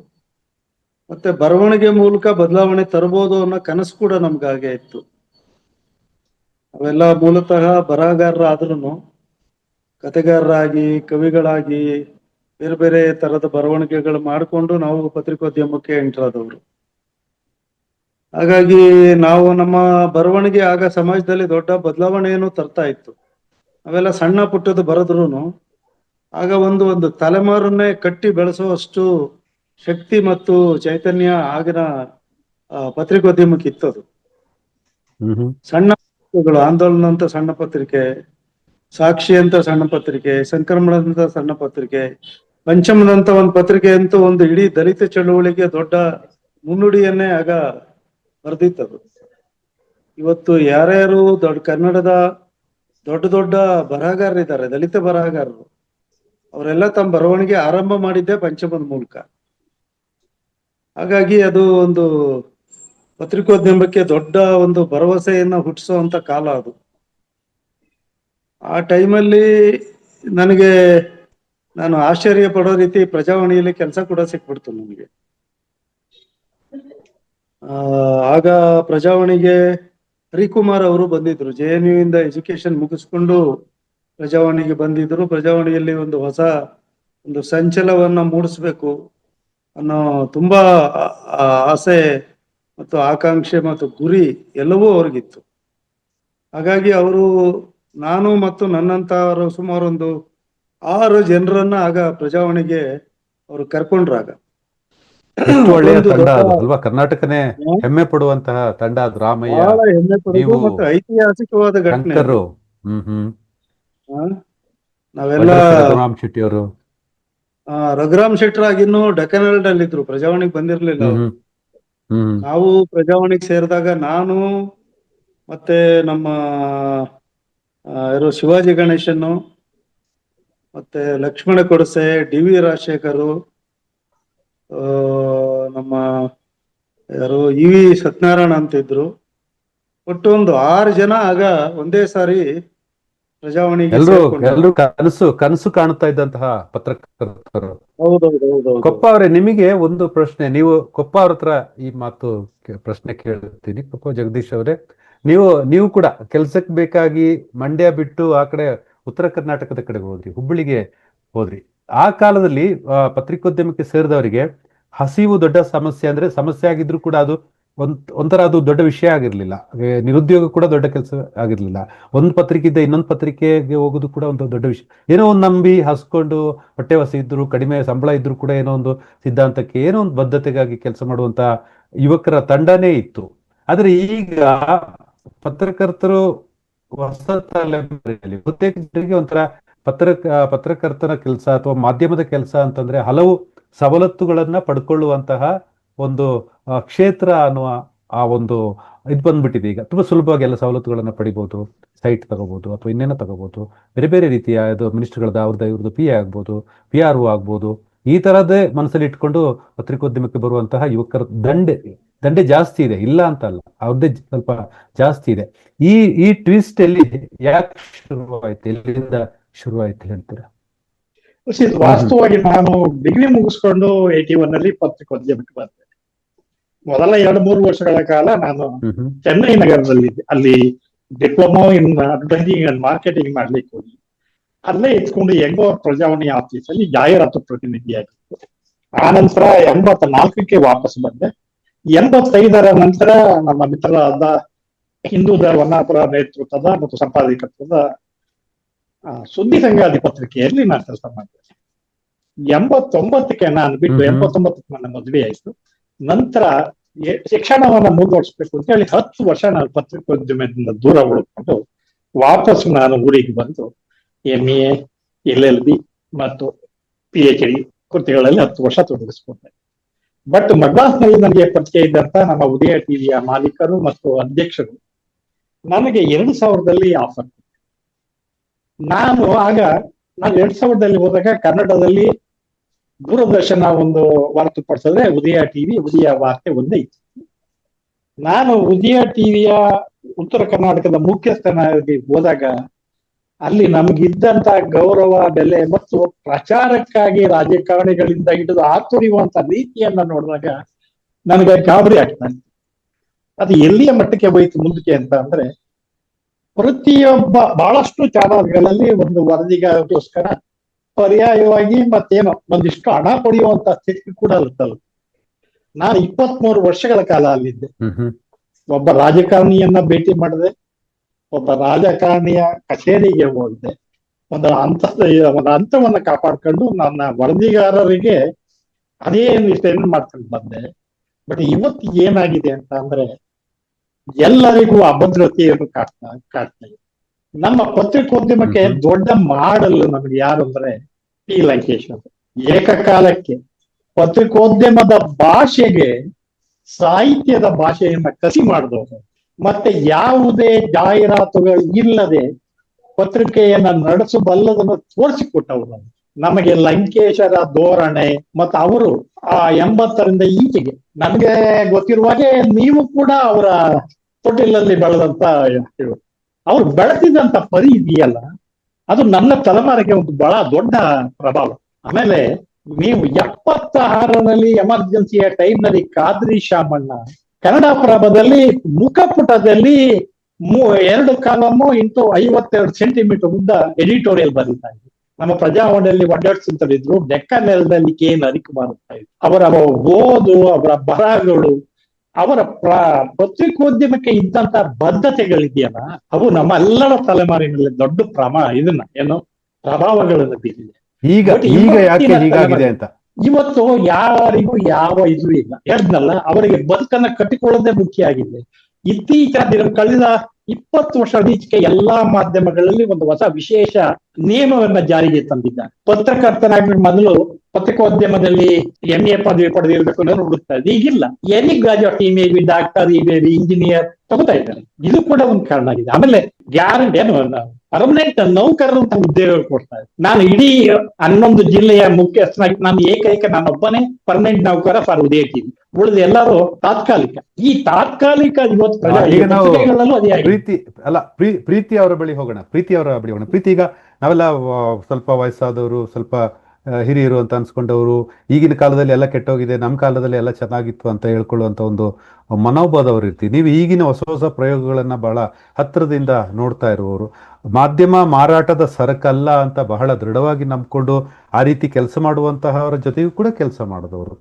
ಮತ್ತೆ ಬರವಣಿಗೆ ಮೂಲಕ ಬದಲಾವಣೆ ತರಬಹುದು ಅನ್ನೋ ಕನಸು ಕೂಡ ನಮ್ಗೆ ಹಾಗೆ ಇತ್ತು. ಅವೆಲ್ಲ ಮೂಲತಃ ಬರಹಗಾರರಾದ್ರೂ ಕತೆಗಾರರಾಗಿ, ಕವಿಗಳಾಗಿ ಬೇರೆ ಬೇರೆ ತರದ ಬರವಣಿಗೆಗಳು ಮಾಡಿಕೊಂಡು ನಾವು ಪತ್ರಿಕೋದ್ಯಮಕ್ಕೆ ಎಂಟ್ರಾದವರು. ಹಾಗಾಗಿ ನಾವು ನಮ್ಮ ಬರವಣಿಗೆ ಆಗ ಸಮಾಜದಲ್ಲಿ ದೊಡ್ಡ ಬದಲಾವಣೆಯನ್ನು ತರ್ತಾ ಇತ್ತು. ಅವೆಲ್ಲ ಸಣ್ಣ ಪುಟ್ಟದ್ದು ಬರೆದ್ರು ಆಗ ಒಂದು ತಲೆಮಾರನ್ನೇ ಕಟ್ಟಿ ಬೆಳೆಸುವಷ್ಟು ಶಕ್ತಿ ಮತ್ತು ಚೈತನ್ಯ ಆಗಿನ ಪತ್ರಿಕೋದ್ಯಮಕ್ಕೆ ಇತ್ತದು. ಸಣ್ಣ ಪತ್ರಿಕೆಗಳು, ಆಂದೋಲನ ಅಂತ ಸಣ್ಣ ಪತ್ರಿಕೆ, ಸಾಕ್ಷಿ ಅಂತ ಸಣ್ಣ ಪತ್ರಿಕೆ, ಸಂಕ್ರಮಣದಂತ ಸಣ್ಣ ಪತ್ರಿಕೆ, ಪಂಚಮದಂತ ಒಂದು ಪತ್ರಿಕೆ ಅಂತೂ ಒಂದು ಇಡೀ ದಲಿತ ಚಳುವಳಿಗೆ ದೊಡ್ಡ ಮುನ್ನುಡಿಯನ್ನೇ ಆಗ ಬರೆದಿತ್ತದು. ಇವತ್ತು ಯಾರ್ಯಾರು ಕನ್ನಡದ ದೊಡ್ಡ ದೊಡ್ಡ ಬರಹಗಾರರಿದ್ದಾರೆ, ದಲಿತ ಬರಹಗಾರರು, ಅವರೆಲ್ಲ ತಮ್ಮ ಬರವಣಿಗೆ ಆರಂಭ ಮಾಡಿದ್ದೆ ಪಂಚಮದ ಮೂಲಕ. ಹಾಗಾಗಿ ಅದು ಒಂದು ಪತ್ರಿಕೋದ್ಯಮಕ್ಕೆ ದೊಡ್ಡ ಒಂದು ಭರವಸೆಯನ್ನ ಹುಟ್ಟಿಸುವಂತ ಕಾಲ ಅದು. ಆ ಟೈಮಲ್ಲಿ ನಾನು ಆಶ್ಚರ್ಯ ಪಡೋ ರೀತಿ ಪ್ರಜಾವಾಣಿಯಲ್ಲಿ ಕೆಲಸ ಕೂಡ ಸಿಕ್ಬಿಡ್ತು ನನಗೆ. ಆಗ ಪ್ರಜಾವಾಣಿಗೆ ಹರಿಕುಮಾರ್ ಅವರು ಬಂದಿದ್ರು, JNU ಇಂದ ಎಜುಕೇಶನ್ ಮುಗಿಸ್ಕೊಂಡು ಪ್ರಜಾವಾಣಿಗೆ ಬಂದಿದ್ರು. ಪ್ರಜಾವಾಣಿಯಲ್ಲಿ ಒಂದು ಹೊಸ ಸಂಚಲವನ್ನ ಮೂಡಿಸ್ಬೇಕು ಅನ್ನೋ ತುಂಬಾ ಆಸೆ ಮತ್ತು ಆಕಾಂಕ್ಷೆ ಮತ್ತು ಗುರಿ ಎಲ್ಲವೂ ಅವ್ರಿಗಿತ್ತು. ಹಾಗಾಗಿ ಅವರು, ನಾನು ಮತ್ತು ನನ್ನಂತವರು ಸುಮಾರು 6 ಜನರನ್ನ ಆಗ ಪ್ರಜಾವಾಣಿಗೆ ಅವರು ಕರ್ಕೊಂಡ್ರಾಗ. ಒಳ್ಳೆಯ ತಂಡ ಅದು ಅಲ್ವಾ? ಕರ್ನಾಟಕನೇ ಹೆಮ್ಮೆ ಪಡುವಂತಹ ತಂಡ ಅದು. ರಾಮಯ್ಯ, ಬಹಳ ಹೆಮ್ಮೆ ಪಡೋದು ಮತ್ತು ಐತಿಹಾಸಿಕವಾದ ಘಟನೆ. ನಾವೆಲ್ಲ ರಘುರಾಮ್ ಶೆಟ್ಟಿ ಅವರು, ರಘುರಾಮ್ ಶೆಟ್ಟರ್ ಇನ್ನೂ ಡೆಕ್ಕನ್ ಹೆರಾಲ್ಡ್ ಅಲ್ಲಿ ಇದ್ರು, ಪ್ರಜಾವಾಣಿಗೆ ಬಂದಿರ್ಲಿಲ್ಲ ಅವರು. ನಾವು ಪ್ರಜಾವಾಣಿಗೆ ಸೇರಿದಾಗ ನಾನು ಮತ್ತೆ ನಮ್ಮ ಶಿವಾಜಿ ಗಣೇಶನ್, ಮತ್ತೆ ಲಕ್ಷ್ಮಣ ಕೊಡಸೆ, DV ರಾಜಶೇಖರ್, ನಮ್ಮ EV ಸತ್ಯನಾರಾಯಣ ಅಂತ ಇದ್ರು. ಒಟ್ಟು 6 ಜನ ಆಗ ಒಂದೇ ಸಾರಿ ಪ್ರಜಾವಾಣಿಗೆ ಎಲ್ಲರೂ ಕನಸು ಕಾಣುತ್ತಾ ಇದ್ದಂತಹ ಪತ್ರಕರ್ತರು. ಹೌದೌದು. ಕೊಪ್ಪ ಅವರೇ, ನಿಮಗೆ ಒಂದು ಪ್ರಶ್ನೆ. ನೀವು ಕೊಪ್ಪ ಅವ್ರ ಹತ್ರ ಈ ಪ್ರಶ್ನೆ ಕೇಳ್ತೀನಿ. ಕೊಪ್ಪ ಜಗದೀಶ್ ಅವರೇ, ನೀವು ಕೂಡ ಕೆಲ್ಸಕ್ಕೆ ಬೇಕಾಗಿ ಮಂಡ್ಯ ಬಿಟ್ಟು ಆ ಕಡೆ ಉತ್ತರ ಕರ್ನಾಟಕದ ಕಡೆಗೆ ಹೋದ್ರಿ, ಹುಬ್ಬಳ್ಳಿಗೆ ಹೋದ್ರಿ. ಆ ಕಾಲದಲ್ಲಿ ಪತ್ರಿಕೋದ್ಯಮಕ್ಕೆ ಸೇರಿದವರಿಗೆ ಹಸಿವು ದೊಡ್ಡ ಸಮಸ್ಯೆ, ಅಂದ್ರೆ ಸಮಸ್ಯೆ ಆಗಿದ್ರು ಕೂಡ ಅದು ಒಂಥರ ಅದು ದೊಡ್ಡ ವಿಷಯ ಆಗಿರ್ಲಿಲ್ಲ. ನಿರುದ್ಯೋಗ ಕೂಡ ದೊಡ್ಡ ಕೆಲಸ ಆಗಿರ್ಲಿಲ್ಲ. ಒಂದು ಪತ್ರಿಕೆಯಿಂದ ಇನ್ನೊಂದು ಪತ್ರಿಕೆಗೆ ಹೋಗೋದು ಕೂಡ ಒಂದು ದೊಡ್ಡ ವಿಷಯ. ಏನೋ ಒಂದು ನಂಬಿ ಹಸ್ಕೊಂಡು ಹೊಟ್ಟೆ ಹೊಸ ಇದ್ರು, ಕಡಿಮೆ ಸಂಬಳ ಇದ್ರು ಕೂಡ ಏನೋ ಒಂದು ಸಿದ್ಧಾಂತಕ್ಕೆ, ಏನೋ ಒಂದು ಬದ್ಧತೆಗಾಗಿ ಕೆಲಸ ಮಾಡುವಂತ ಯುವಕರ ತಂಡನೇ ಇತ್ತು. ಆದ್ರೆ ಈಗ ಪತ್ರಕರ್ತರು ಹೊಸ ತಲೆಮಾರಿನಲ್ಲಿ ಬಹುತೇಕ ಜನರಿಗೆ ಒಂಥರ ಪತ್ರಕರ್ತನ ಕೆಲಸ ಅಥವಾ ಮಾಧ್ಯಮದ ಕೆಲಸ ಅಂತಂದ್ರೆ ಹಲವು ಸವಲತ್ತುಗಳನ್ನ ಪಡ್ಕೊಳ್ಳುವಂತಹ ಒಂದು ಕ್ಷೇತ್ರ ಅನ್ನುವ ಆ ಒಂದು ಇದು ಬಂದ್ಬಿಟ್ಟಿದೆ. ಈಗ ತುಂಬಾ ಸುಲಭವಾಗಿ ಎಲ್ಲ ಸವಲತ್ತುಗಳನ್ನ ಪಡಿಬಹುದು. ಸೈಟ್ ತಗೋಬಹುದು ಅಥವಾ ಇನ್ನೇನೋ ತಗೋಬಹುದು. ಬೇರೆ ಬೇರೆ ರೀತಿಯ ಮಿನಿಸ್ಟರ್ಗಳದ ಇವ್ರದ್ದು PA ಆಗ್ಬೋದು, PRO ಆಗ್ಬೋದು. ಈ ತರದೇ ಮನಸ್ಸಲ್ಲಿ ಇಟ್ಕೊಂಡು ಪತ್ರಿಕೋದ್ಯಮಕ್ಕೆ ಬರುವಂತಹ ಯುವಕರ ದಂಡೆ ಜಾಸ್ತಿ ಇದೆ, ಇಲ್ಲ ಅಂತಲ್ಲ, ಅವ್ರದ್ದೇ ಸ್ವಲ್ಪ ಜಾಸ್ತಿ ಇದೆ. ಈ ಟ್ವಿಸ್ಟ್ ಎಲ್ಲಿ ಯಾಕೆ ಶುರುವಾಯ್ತು, ಎಲ್ಲಿಂದ ಶುರುವಾಯ್ತು ಹೇಳ್ತೀರಾ? ವಾಸ್ತವವಾಗಿ ನಾನು ಡಿಗ್ರಿ ಮುಗಿಸ್ಕೊಂಡು 81 ಅಲ್ಲಿ ಪತ್ರಿಕೋದ್ಯಮಕ್ಕೆ ಬಂದೆ. ಮೊದಲ 2-3 ವರ್ಷಗಳ ಕಾಲ ನಾನು ಚೆನ್ನೈ ನಗರದಲ್ಲಿದ್ದೆ. ಅಲ್ಲಿ diploma in advertising and marketing ಮಾಡ್ಲಿಕ್ಕೆ ಹೋಗಿ ಅಲ್ಲೇ ಇಟ್ಕೊಂಡು ಹೆಂಗೋ ಪ್ರಜಾವಾಣಿ ಆಫೀಸ್ ಅಲ್ಲಿ ಜಾಹೀರಾತು ಪ್ರತಿನಿಧಿಯಾಗಿತ್ತು. ಆ ನಂತರ 84ಕ್ಕೆ ವಾಪಸ್ ಬಂದೆ. 85ರ ನಂತರ ನಮ್ಮ ಮಿತ್ರರಾದ ಹಿಂದೂ ವನ್ನಾಪುರ ನೇತೃತ್ವದ ಮತ್ತು ಸಂಪಾದಕತ್ವದ ಸುದ್ದಿ ಸಂಗಾತಿ ಪತ್ರಿಕೆಯಲ್ಲಿ ನಾನು ಕೆಲಸ ಮಾಡಿದೆ. 89ಕ್ಕೆ ನಾನು ಬಿಟ್ಟು 89ಕ್ಕೆ ನನ್ನ ಮದುವೆ ಆಯ್ತು. ನಂತರ ಶಿಕ್ಷಣವನ್ನ ಮುಂದುವರಿಸಬೇಕು ಅಂತ ಹೇಳಿ 10 ವರ್ಷ ನಾನು ಪತ್ರಿಕೋದ್ಯಮದಿಂದ ದೂರ ಉಳಿದುಕೊಂಡು ವಾಪಸ್ ನಾನು ಊರಿಗೆ ಬಂದು MA, LLB ಮತ್ತು PhD ಕೃತಿಗಳಲ್ಲಿ 10 ವರ್ಷ ತೊಡಗಿಸ್ಕೊಂಡೆ. ಬಟ್ ಮದ್ರಾಸ್ನಲ್ಲಿ ನನಗೆ ಪರಿಚಯ ಇದ್ದಂತ ನಮ್ಮ ಉದಯ ಟಿವಿಯ ಮಾಲೀಕರು ಮತ್ತು ಅಧ್ಯಕ್ಷರು ನನಗೆ 2000ರಲ್ಲಿ ಆಫರ್. ನಾನು 2000ದಲ್ಲಿ ಹೋದಾಗ ಕನ್ನಡದಲ್ಲಿ ದೂರದರ್ಶನ ಒಂದು ಹೊರತುಪಡಿಸಿದ್ರೆ ಉದಯ ಟಿವಿ, ಉದಯ ವಾರ್ತೆ ಒಂದೇ ಇತ್ತು. ನಾನು ಉದಯ ಟಿವಿಯ ಉತ್ತರ ಕರ್ನಾಟಕದ ಮುಖ್ಯಸ್ಥನಾಗಿ ಹೋದಾಗ ಅಲ್ಲಿ ನಮಗಿದ್ದಂತ ಗೌರವ, ಬೆಲೆ ಮತ್ತು ಪ್ರಚಾರಕ್ಕಾಗಿ ರಾಜಕಾರಣಿಗಳಿಂದ ಹಿಡಿದು ಹಾತೊರೆಯುವಂತ ರೀತಿಯನ್ನ ನೋಡಿದಾಗ ನನಗೆ ಗಾಬರಿ ಆಗ್ತಾ ಇತ್ತು. ಅದು ಎಲ್ಲಿಯ ಮಟ್ಟಕ್ಕೆ ಹೋಯ್ತು ಮುಂದಕ್ಕೆ ಅಂತ ಅಂದ್ರೆ, ಪ್ರತಿಯೊಬ್ಬ ಬಹಳಷ್ಟು ಚಾನಲ್ಗಳಲ್ಲಿ ಒಂದು ವರದಿಗೋಸ್ಕರ ಪರ್ಯಾಯವಾಗಿ ಮತ್ತೇನೋ ಒಂದಿಷ್ಟು ಹಣ ಪಡೆಯುವಂತ ಸ್ಥಿತಿ ಕೂಡ ಅಲ್ಲತ್ತಲ್ಲ. ನಾನು 23 ವರ್ಷಗಳ ಕಾಲ ಅಲ್ಲಿದ್ದೆ. ಒಬ್ಬ ರಾಜಕಾರಣಿಯನ್ನ ಭೇಟಿ ಮಾಡಿದೆ, ಒಬ್ಬ ರಾಜಕಾರಣಿಯ ಕಚೇರಿಗೆ ಹೋಗಿದೆ, ಒಂದು ಹಂತವನ್ನ ಕಾಪಾಡ್ಕೊಂಡು ನನ್ನ ವರದಿಗಾರರಿಗೆ ಅದೇ ನಿಷ್ಠೆಯನ್ನು ಮಾಡ್ಕೊಂಡು ಬಂದೆ. ಬಟ್ ಇವತ್ತು ಏನಾಗಿದೆ ಅಂತ ಅಂದ್ರೆ, ಎಲ್ಲರಿಗೂ ಅಭದ್ರತೆಯನ್ನು ಕಾಡ್ತಾ ಇದೆ. ನಮ್ಮ ಪತ್ರಿಕೋದ್ಯಮಕ್ಕೆ ದೊಡ್ಡ ಮಾಡಲು ನಮಗೆ ಯಾರು ಅಂದ್ರೆ ಪಿ ಲಂಕೇಶ್ ಅವರು. ಏಕಕಾಲಕ್ಕೆ ಪತ್ರಿಕೋದ್ಯಮದ ಭಾಷೆಗೆ ಸಾಹಿತ್ಯದ ಭಾಷೆಯನ್ನ ಕಸಿ ಮಾಡಿದವರು, ಮತ್ತೆ ಯಾವುದೇ ಜಾಹೀರಾತುಗಳು ಇಲ್ಲದೆ ಪತ್ರಿಕೆಯನ್ನ ನಡೆಸಬಲ್ಲದನ್ನು ತೋರಿಸಿಕೊಟ್ಟವರು. ನಮಗೆ ಲಂಕೇಶರ ಧೋರಣೆ ಮತ್ತು ಅವರು ಆ 80ರಿಂದ ಈಚೆಗೆ ನಮ್ಗೆ ಗೊತ್ತಿರುವಾಗೆ ನೀವು ಕೂಡ ಅವರ ತೊಟ್ಟಿಲಲ್ಲಿ ಬೆಳೆದಂತ ಅವ್ರು ಬೆಳೆಸಿದಂತ ಪರಿ ಇದೆಯಲ್ಲ, ಅದು ನನ್ನ ತಲೆಮಾರಿಗೆ ಒಂದು ಬಹಳ ದೊಡ್ಡ ಪ್ರಭಾವ. ಆಮೇಲೆ ನೀವು 76ರಲ್ಲಿ ಎಮರ್ಜೆನ್ಸಿಯ ಟೈಮ್ನಲ್ಲಿ ಖಾದ್ರಿ ಶಾಮಣ್ಣ ಕನ್ನಡಪ್ರಭದಲ್ಲಿ ಮುಖಪುಟದಲ್ಲಿ 2 ಕಾಲಮು ಇಂಟು 52 ಸೆಂಟಿಮೀಟರ್ ಉದ್ದ ಎಡಿಟೋರಿಯಲ್ ಬರೀತಾ ಇದ್ರು. ನಮ್ಮ ಪ್ರಜಾವಾಣಿಯಲ್ಲಿ ಒಡ್ಡಾಡ್ಸ್ ಅಂತ ಇದ್ರು, ಡೆಕ್ಕನ್ ನೆಲದಲ್ಲಿ KN ಹರಿಕುಮಾರ್ ಅಂತ ಇದ್ರು. ಅವರ ಓದು, ಅವರ ಬರಹಗಳು, ಅವರ ಪತ್ರಿಕೋದ್ಯಮಕ್ಕೆ ಇದ್ದಂತ ಬದ್ಧತೆಗಳಿದೆಯಲ್ಲ, ಅವು ನಮ್ಮೆಲ್ಲರ ತಲೆಮಾರಿನಲ್ಲಿ ದೊಡ್ಡ ಪ್ರಭಾವಗಳನ್ನು ಬೀರಿದೆ. ಈಗ ಯಾಕೆ ಹೀಗಾಗಿದೆ ಅಂತ ಇವತ್ತು ಯಾರಿಗೂ ಯಾವ ಇದು ಇಲ್ಲ. ಹೇಳಿದ್ನಲ್ಲ, ಅವರಿಗೆ ಬದುಕನ್ನ ಕಟ್ಟಿಕೊಳ್ಳೋದೇ ಮುಖ್ಯ ಆಗಿದೆ. ಇತ್ತೀಚಿನ ದಿನ ಕಳೆದ 20 ವರ್ಷದ ಈಚೆಗೆ ಎಲ್ಲಾ ಮಾಧ್ಯಮಗಳಲ್ಲಿ ಒಂದು ಹೊಸ ವಿಶೇಷ ನಿಯಮವನ್ನ ಜಾರಿಗೆ ತಂದಿದ್ದಾರೆ. ಪತ್ರಕರ್ತನಾಗಿ ಮೊದಲು ಪತ್ರಿಕೋದ್ಯಮದಲ್ಲಿ MA ಪದವಿ ಪಡೆದಿರಬೇಕು ಅನ್ನೋದು ಹುಡುಕ್ತಾ ಇದೆ. ಈಗಿಲ್ಲ, any graduate image doctor, engineer ತಗೋತಾ ಇದ್ದಾರೆ. ಇದು ಕೂಡ ಒಂದು ಕಾರಣ ಆಗಿದೆ. ಆಮೇಲೆ ಗ್ಯಾರಂಟಿ ಏನು ಪರ್ಮನೆಂಟ್ ನೌಕರರು ಅಂತ ಉದ್ಯೋಗ ಕೊಡ್ತಾರೆ. ನಾನು ಇಡೀ 11 ಜಿಲ್ಲೆಯ ಮುಖ್ಯಸ್ಥನಾಗಿ ನಾನೊಬ್ಬನೇ ಪರ್ಮನೆಂಟ್ ನೌಕರ ಫಾರ್ ಉದಯ ಟಿವಿ. ಉಳಿದ ಎಲ್ಲರೂ ತಾತ್ಕಾಲಿಕ. ಈ ತಾತ್ಕಾಲಿಕ ಇವತ್ತು ಪ್ರೀತಿ ಅವರ ಬಳಿ ಹೋಗೋಣ. ಪ್ರೀತಿ, ಈಗ ನಾವೆಲ್ಲ ಸ್ವಲ್ಪ ವಯಸ್ಸಾದವರು, ಸ್ವಲ್ಪ ಹಿರಿಯರು ಅಂತ ಅನ್ಸ್ಕೊಂಡವರು, ಈಗಿನ ಕಾಲದಲ್ಲಿ ಎಲ್ಲ ಕೆಟ್ಟೋಗಿದೆ, ನಮ್ಮ ಕಾಲದಲ್ಲಿ ಎಲ್ಲ ಚೆನ್ನಾಗಿತ್ತು ಅಂತ ಹೇಳ್ಕೊಳ್ಳುವಂತ ಒಂದು ಮನೋಭಾವದವರು ಇರ್ತೀವಿ. ನೀವು ಈಗಿನ ಹೊಸ ಪ್ರಯೋಗಗಳನ್ನ ಬಹಳ ಹತ್ತಿರದಿಂದ ನೋಡ್ತಾ ಇರುವವರು, ಮಾಧ್ಯಮ ಮಾರಾಟದ ಸರಕಲ್ಲ ಅಂತ ಬಹಳ ದೃಢವಾಗಿ ನಂಬ್ಕೊಂಡು ಆ ರೀತಿ ಕೆಲಸ ಮಾಡುವಂತಹವರ ಜೊತೆಗೂ ಕೂಡ ಕೆಲಸ ಮಾಡಿದವರು.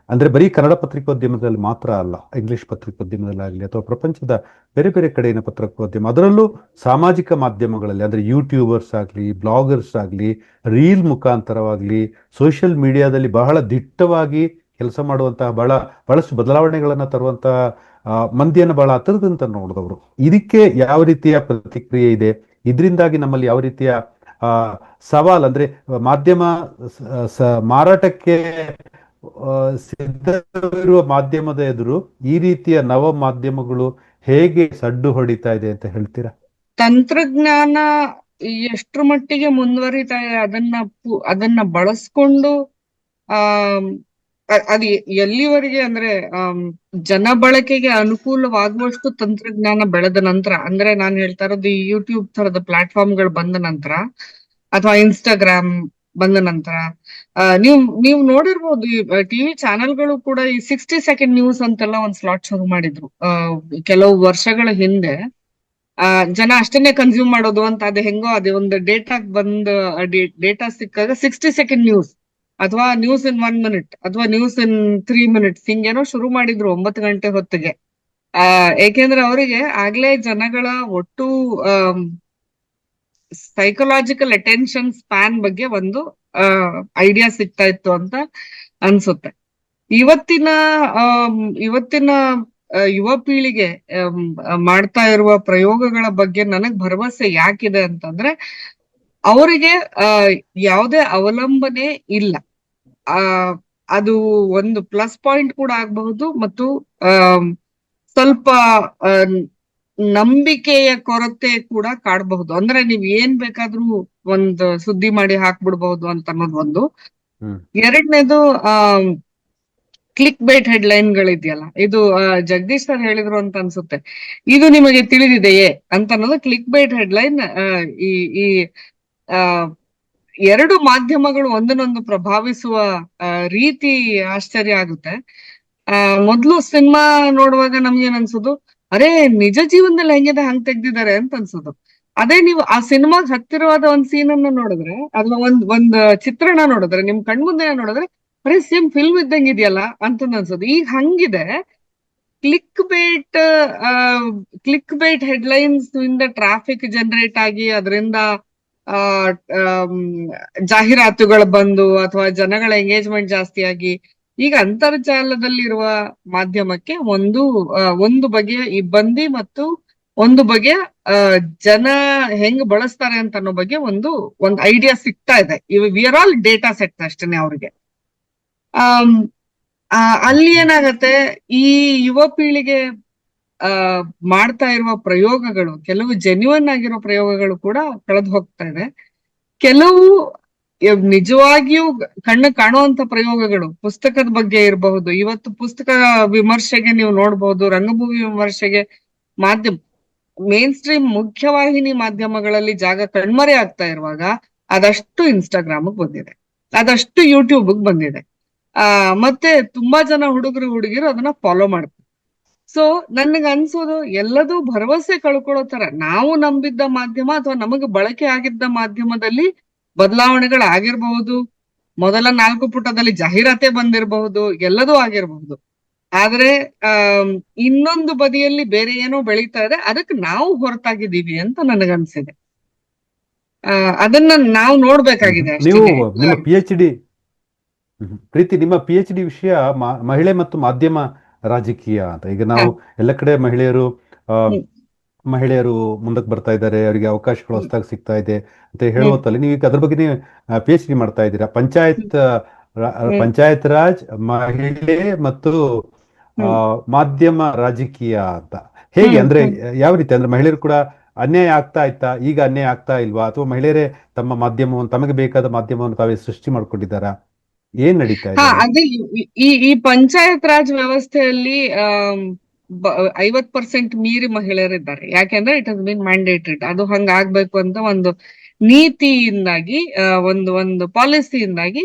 ಅಂದ್ರೆ ಬರೀ ಕನ್ನಡ ಪತ್ರಿಕೋದ್ಯಮದಲ್ಲಿ ಮಾತ್ರ ಅಲ್ಲ, ಇಂಗ್ಲಿಷ್ ಪತ್ರಿಕೋದ್ಯಮದಲ್ಲಾಗಲಿ ಅಥವಾ ಪ್ರಪಂಚದ ಬೇರೆ ಬೇರೆ ಕಡೆಯಿನ ಪತ್ರಿಕೋದ್ಯಮ, ಅದರಲ್ಲೂ ಸಾಮಾಜಿಕ ಮಾಧ್ಯಮಗಳಲ್ಲಿ ಅಂದ್ರೆ ಯೂಟ್ಯೂಬರ್ಸ್ ಆಗಲಿ, ಬ್ಲಾಗರ್ಸ್ ಆಗಲಿ, ರೀಲ್ ಮುಖಾಂತರವಾಗಲಿ, ಸೋಷಿಯಲ್ ಮೀಡಿಯಾದಲ್ಲಿ ಬಹಳ ದಿಟ್ಟವಾಗಿ ಕೆಲಸ ಮಾಡುವಂತಹ ಬಹಳಷ್ಟು ಬದಲಾವಣೆಗಳನ್ನು ತರುವಂತಹ ಮಂದಿಯನ್ನು ಬಹಳ ಹತ್ತಿರದಿಂದ ನೋಡಿದವರು. ಇದಕ್ಕೆ ಯಾವ ರೀತಿಯ ಪ್ರತಿಕ್ರಿಯೆ ಇದೆ? ಇದರಿಂದಾಗಿ ನಮ್ಮಲ್ಲಿ ಯಾವ ರೀತಿಯ ಸವಾಲ್ ಅಂದ್ರೆ ಮಾಧ್ಯಮ ಮಾರಾಟಕ್ಕೆ ಸಿದ್ಧವಿರುವ ಮಾಧ್ಯಮದ ಎದುರು ಈ ರೀತಿಯ ನವ ಮಾಧ್ಯಮಗಳು ಹೇಗೆ ಸಡ್ಡು ಹೊಡಿತಾ ಇದೆ ಅಂತ ಹೇಳ್ತೀರಾ? ತಂತ್ರಜ್ಞಾನ ಎಷ್ಟ್ರ ಮಟ್ಟಿಗೆ ಮುಂದುವರಿತಾ ಇದೆ ಅದನ್ನ ಬಳಸ್ಕೊಂಡು ಅದು ಎಲ್ಲಿವರೆಗೆ ಅಂದ್ರೆ ಜನ ಬಳಕೆಗೆ ಅನುಕೂಲವಾಗುವಷ್ಟು ತಂತ್ರಜ್ಞಾನ ಬೆಳೆದ ನಂತರ, ಅಂದ್ರೆ ನಾನು ಹೇಳ್ತಾ ಇರೋದು ಈ ಯೂಟ್ಯೂಬ್ ತರದ ಪ್ಲಾಟ್ಫಾರ್ಮ್ಗಳು ಬಂದ ನಂತರ ಅಥವಾ ಇನ್ಸ್ಟಾಗ್ರಾಮ್ ಬಂದ ನಂತರ, ನೀವು ನೋಡಿರ್ಬೋದು ಈ ಟಿವಿ ಚಾನೆಲ್ಗಳು ಕೂಡ ಈ 60 ಸೆಕೆಂಡ್ ನ್ಯೂಸ್ ಅಂತೆಲ್ಲ ಒಂದ್ ಸ್ಲಾಟ್ ಶುರು ಮಾಡಿದ್ರು ಕೆಲವು ವರ್ಷಗಳ ಹಿಂದೆ. ಜನ ಅಷ್ಟನ್ನೇ ಕನ್ಸ್ಯೂಮ್ ಮಾಡೋದು ಅಂತ, ಅದು ಹೆಂಗೋ ಅದೇ ಒಂದು ಡೇಟಾ ಸಿಕ್ಕಾಗ 60 ಸೆಕೆಂಡ್ ನ್ಯೂಸ್ ಅಥವಾ ನ್ಯೂಸ್ ಇನ್ 1 ಮಿನಿಟ್ ಅಥವಾ ನ್ಯೂಸ್ ಇನ್ 3 ಮಿನಿಟ್ಸ್ ಹಿಂಗೇನೋ ಶುರು ಮಾಡಿದ್ರು 9 ಗಂಟೆ ಹೊತ್ತಿಗೆ. ಏಕೆಂದ್ರೆ ಅವರಿಗೆ ಆಗ್ಲೇ ಜನಗಳ ಒಟ್ಟು ಸೈಕಲಾಜಿಕಲ್ ಅಟೆನ್ಷನ್ ಸ್ಪ್ಯಾನ್ ಬಗ್ಗೆ ಒಂದು ಐಡಿಯಾ ಸಿಗ್ತಾ ಇತ್ತು ಅಂತ ಅನ್ಸುತ್ತೆ. ಇವತ್ತಿನ ಯುವ ಪೀಳಿಗೆ ಮಾಡ್ತಾ ಇರುವ ಪ್ರಯೋಗಗಳ ಬಗ್ಗೆ ನನಗ್ ಭರವಸೆ ಯಾಕಿದೆ ಅಂತಂದ್ರೆ, ಅವರಿಗೆ ಯಾವುದೇ ಅವಲಂಬನೆ ಇಲ್ಲ. ಅದು ಒಂದು ಪ್ಲಸ್ ಪಾಯಿಂಟ್ ಕೂಡ ಆಗಬಹುದು, ಮತ್ತು ಸ್ವಲ್ಪ ನಂಬಿಕೆಯ ಕೊರತೆ ಕೂಡ ಕಾಡಬಹುದು. ಅಂದ್ರೆ ನೀವ್ ಏನ್ ಬೇಕಾದ್ರೂ ಒಂದು ಸುದ್ದಿ ಮಾಡಿ ಹಾಕ್ಬಿಡ್ಬಹುದು ಅಂತ ಅನ್ನೋದು ಒಂದು. ಎರಡನೇದು ಕ್ಲಿಕ್ ಬೈಟ್ ಹೆಡ್ಲೈನ್ ಗಳಿದೆಯಲ್ಲ, ಇದು ಜಗದೀಶ್ ಸರ್ ಹೇಳಿದ್ರು ಅಂತ ಅನ್ಸುತ್ತೆ. ಇದು ನಿಮಗೆ ತಿಳಿದಿದೆಯೇ ಅಂತ ಅನ್ನೋದು ಕ್ಲಿಕ್ ಬೈಟ್ ಹೆಡ್ಲೈನ್. ಈ ಎರಡು ಮಾಧ್ಯಮಗಳು ಒಂದನ್ನೊಂದು ಪ್ರಭಾವಿಸುವ ರೀತಿ ಆಶ್ಚರ್ಯ ಆಗುತ್ತೆ. ಮೊದ್ಲು ಸಿನಿಮಾ ನೋಡುವಾಗ ನಮ್ಗೆ ಏನ್ ಅನ್ಸೋದು, ಅರೇ ನಿಜ ಜೀವನದಲ್ಲಿ ಹೆಂಗಿದೆ ಹಂಗ್ ತೆಗ್ದಿದ್ದಾರೆ ಅಂತ ಅನ್ಸೋದು. ಅದೇ ನೀವು ಆ ಸಿನಿಮಾಗ್ ಹತ್ತಿರವಾದ ಒಂದ್ ಸೀನ್ ಅನ್ನ ನೋಡಿದ್ರೆ, ಅಥವಾ ಒಂದ್ ಚಿತ್ರಣ ನೋಡಿದ್ರೆ, ನಿಮ್ ಕಣ್ಮುಂದೆ ನೋಡಿದ್ರೆ, ಅರೇ ಸೇಮ್ ಫಿಲ್ಮ್ ಇದ್ದಂಗ್ ಇದೆಯಲ್ಲ ಅಂತ ಅನ್ಸೋದು. ಈಗ ಹಂಗಿದೆ. Click bait click bait headlines ಇಂದ ಟ್ರಾಫಿಕ್ ಜನರೇಟ್ ಆಗಿ ಅದರಿಂದ ಆ ಆಮ್, ಜಾಹೀರಾತುಗಳು ಬಂದು ಅಥವಾ ಜನಗಳ ಎಂಗೇಜ್ಮೆಂಟ್ ಜಾಸ್ತಿ ಆಗಿ ಈಗ ಅಂತರ್ಜಾಲದಲ್ಲಿರುವ ಮಾಧ್ಯಮಕ್ಕೆ ಒಂದು ಬಗೆಯ ಇಬ್ಬಂದಿ ಮತ್ತು ಒಂದು ಬಗೆಯ ಜನ ಹೆಂಗ್ ಬಳಸ್ತಾರೆ ಅಂತ ಅನ್ನೋ ಬಗ್ಗೆ ಒಂದು ಐಡಿಯಾ ಸಿಗ್ತಾ ಇದೆ. We are all data set ಅಷ್ಟೇನೆ ಅವ್ರಿಗೆ. ಆಮ್, ಅಲ್ಲಿ ಏನಾಗತ್ತೆ, ಈ ಯುವ ಪೀಳಿಗೆ ಆ ಮಾಡ್ತಾ ಇರುವ ಪ್ರಯೋಗಗಳು, ಕೆಲವು ಜೆನ್ಯುನ್ ಆಗಿರೋ ಪ್ರಯೋಗಗಳು ಕೂಡ ಕಳೆದು ಹೋಗ್ತಾ ಇದೆ. ಕೆಲವು ನಿಜವಾಗಿಯೂ ಕಣ್ಣು ಕಾಣುವಂತ ಪ್ರಯೋಗಗಳು ಪುಸ್ತಕದ ಬಗ್ಗೆ ಇರಬಹುದು. ಇವತ್ತು ಪುಸ್ತಕ ವಿಮರ್ಶೆಗೆ ನೀವು ನೋಡ್ಬಹುದು, ರಂಗಭೂಮಿ ವಿಮರ್ಶೆಗೆ ಮೇನ್ ಸ್ಟ್ರೀಮ್ ಮುಖ್ಯವಾಹಿನಿ ಮಾಧ್ಯಮಗಳಲ್ಲಿ ಜಾಗ ಕಣ್ಮರೆ ಆಗ್ತಾ ಇರುವಾಗ ಅದಷ್ಟು ಇನ್ಸ್ಟಾಗ್ರಾಮ್ ಬಂದಿದೆ, ಅದಷ್ಟು ಯೂಟ್ಯೂಬ್ ಬಂದಿದೆ. ಮತ್ತೆ ತುಂಬಾ ಜನ ಹುಡುಗಿರು ಅದನ್ನ ಫಾಲೋ ಮಾಡ್ತಾರೆ. ಸೊ ನನಗೆ ಅನ್ಸೋದು, ಎಲ್ಲದೂ ಭರವಸೆ ಕಳ್ಕೊಳ್ಳೋ ತರ ನಾವು ನಂಬಿದ್ದ ಮಾಧ್ಯಮ ಅಥವಾ ನಮಗೆ ಬಳಕೆ ಆಗಿದ್ದ ಮಾಧ್ಯಮದಲ್ಲಿ ಬದಲಾವಣೆಗಳಾಗಿರ್ಬಹುದು. ಮೊದಲ 4 ಪುಟದಲ್ಲಿ ಜಾಹೀರಾತೆ ಬಂದಿರಬಹುದು, ಎಲ್ಲದೂ ಆಗಿರಬಹುದು. ಆದ್ರೆ ಇನ್ನೊಂದು ಬದಿಯಲ್ಲಿ ಬೇರೆ ಏನೋ ಬೆಳೀತಾ ಇದೆ, ಅದಕ್ಕೆ ನಾವು ಹೊರತಾಗಿದ್ದೀವಿ ಅಂತ ನನಗನ್ಸಿದೆ. ಅದನ್ನ ನಾವು ನೋಡ್ಬೇಕಾಗಿದೆ ನೀವು ಅಷ್ಟೇ. ನಿಮ್ಮ PhD ಪ್ರೀತಿ, ನಿಮ್ಮ PhD ವಿಷಯ ಮಹಿಳೆ ಮತ್ತು ಮಾಧ್ಯಮ ರಾಜಕೀಯ ಅಂತ. ಈಗ ನಾವು ಎಲ್ಲ ಕಡೆ ಮಹಿಳೆಯರು ಮುಂದಕ್ಕೆ ಬರ್ತಾ ಇದ್ದಾರೆ, ಅವರಿಗೆ ಅವಕಾಶಗಳು ಹೊಸದಾಗಿ ಸಿಗ್ತಾ ಇದೆ ಅಂತ ಹೇಳುವತ್ತಲ್ಲಿ ನೀವು ಈಗ ಅದ್ರ ಬಗ್ಗೆ PhD ಮಾಡ್ತಾ ಇದ್ದೀರಾ. ಪಂಚಾಯತ್ ರಾಜ್, ಮಹಿಳೆ ಮತ್ತು ಮಾಧ್ಯಮ ರಾಜಕೀಯ ಅಂತ. ಹೇಗೆ ಅಂದ್ರೆ ಯಾವ ರೀತಿ ಅಂದ್ರೆ ಮಹಿಳೆಯರು ಕೂಡ ಅನ್ಯಾಯ ಆಗ್ತಾ ಇತ್ತಾ, ಈಗ ಅನ್ಯಾಯ ಆಗ್ತಾ ಇಲ್ವಾ, ಅಥವಾ ಮಹಿಳೆಯರೇ ತಮ್ಮ ಮಾಧ್ಯಮವನ್ನು, ತಮಗೆ ಬೇಕಾದ ಮಾಧ್ಯಮವನ್ನು ತಾವೇ ಸೃಷ್ಟಿ ಮಾಡ್ಕೊಂಡಿದ್ದಾರಾ, ಏನ್ ನಡೀತಾ ಇದೆ? ಅದೇ ಈ ಪಂಚಾಯತ್ ರಾಜ್ ವ್ಯವಸ್ಥೆಯಲ್ಲಿ 50% ಮೀರಿ ಮಹಿಳೆಯರಿದ್ದಾರೆ. ಯಾಕೆಂದ್ರೆ ಇಟ್ ಹಸ್ ಬೀನ್ ಮ್ಯಾಂಡೇಟೆಡ್. ಅದು ಹಂಗ ಆಗ್ಬೇಕು ಅಂತ ಒಂದು ನೀತಿಯಿಂದಾಗಿ, ಒಂದು ಪಾಲಿಸಿಯಿಂದಾಗಿ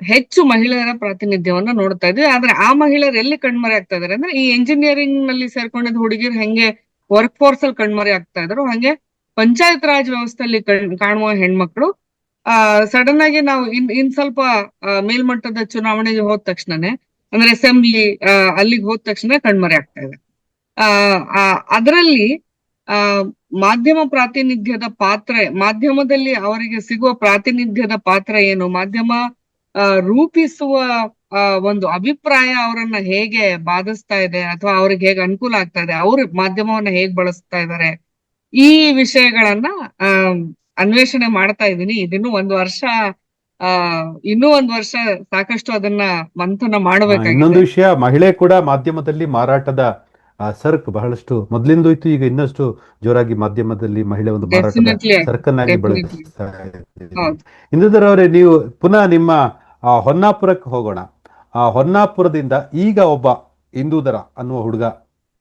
ಹೆಚ್ಚು ಮಹಿಳೆಯರ ಪ್ರಾತಿನಿಧ್ಯವನ್ನ ನೋಡ್ತಾ ಇದ್ವಿ. ಆದ್ರೆ ಆ ಮಹಿಳೆಯರು ಎಲ್ಲಿ ಕಣ್ಮರೆ ಆಗ್ತಾ ಇದಾರೆ ಅಂದ್ರೆ, ಈ ಎಂಜಿನಿಯರಿಂಗ್ ನಲ್ಲಿ ಸೇರ್ಕೊಂಡಿದ್ದ ಹುಡುಗಿರು ಹೆಂಗೆ ವರ್ಕ್ ಫೋರ್ಸ್ ಅಲ್ಲಿ ಕಣ್ಮರೆ ಆಗ್ತಾ ಇದ್ರು, ಹಂಗೆ ಪಂಚಾಯತ್ ರಾಜ್ ವ್ಯವಸ್ಥೆಯಲ್ಲಿ ಕಾಣುವ ಹೆಣ್ಮಕ್ಳು ಸಡನ್ ಆಗಿ ನಾವು ಇನ್ ಸ್ವಲ್ಪ ಮೇಲ್ಮಟ್ಟದ ಚುನಾವಣೆಗೆ ಹೋದ ತಕ್ಷಣನೇ, ಅಂದ್ರೆ ಅಸೆಂಬ್ಲಿ ಅಲ್ಲಿಗೆ ಹೋದ ತಕ್ಷಣ ಕಣ್ಮರೆ ಆಗ್ತಾ ಇದೆ. ಅದರಲ್ಲಿ ಮಾಧ್ಯಮ ಪ್ರಾತಿನಿಧ್ಯದ ಪಾತ್ರ, ಮಾಧ್ಯಮದಲ್ಲಿ ಅವರಿಗೆ ಸಿಗುವ ಪ್ರಾತಿನಿಧ್ಯದ ಪಾತ್ರ ಏನು, ಮಾಧ್ಯಮ ರೂಪಿಸುವ ಒಂದು ಅಭಿಪ್ರಾಯ ಅವರನ್ನ ಹೇಗೆ ಬಾಧಿಸ್ತಾ ಇದೆ ಅಥವಾ ಅವ್ರಿಗೆ ಹೇಗೆ ಅನುಕೂಲ ಆಗ್ತಾ ಇದೆ, ಅವ್ರ ಮಾಧ್ಯಮವನ್ನ ಹೇಗ್ ಬಳಸ್ತಾ ಇದ್ದಾರೆ, ಈ ವಿಷಯಗಳನ್ನ ಅನ್ವೇಷಣೆ ಮಾಡ್ತಾ ಇದ್ದೀನಿ. ಇನ್ನೂ ಒಂದು ವರ್ಷ ಸಾಕಷ್ಟು ಅದನ್ನ ಮಂಥನ ಮಾಡಬೇಕಾಗಿದೆ. ಇನ್ನೊಂದು ವಿಷಯ, ಮಹಿಳೆ ಕೂಡ ಮಾಧ್ಯಮದಲ್ಲಿ ಮಾರಾಟದ ಸರಕು ಬಹಳಷ್ಟು ಮೊದಲಿಂದ ಇತ್ತು, ಈಗ ಇನ್ನಷ್ಟು ಜೋರಾಗಿ ಮಾಧ್ಯಮದಲ್ಲಿ ಮಹಿಳೆ ಒಂದು ಮಾರಾಟದ ಸರಕನ್ನಾಗಿ ಬಳಸ್ತಾ ಇದೆ. ಇಂದುಧರ್ ಅವರೇ, ನೀವು ಪುನಃ ನಿಮ್ಮ ಹೊನ್ನಾಪುರಕ್ಕೆ ಹೋಗೋಣ. ಹೊನ್ನಾಪುರದಿಂದ ಈಗ ಒಬ್ಬ ಇಂದುಧರ ಅನ್ನುವ ಹುಡುಗ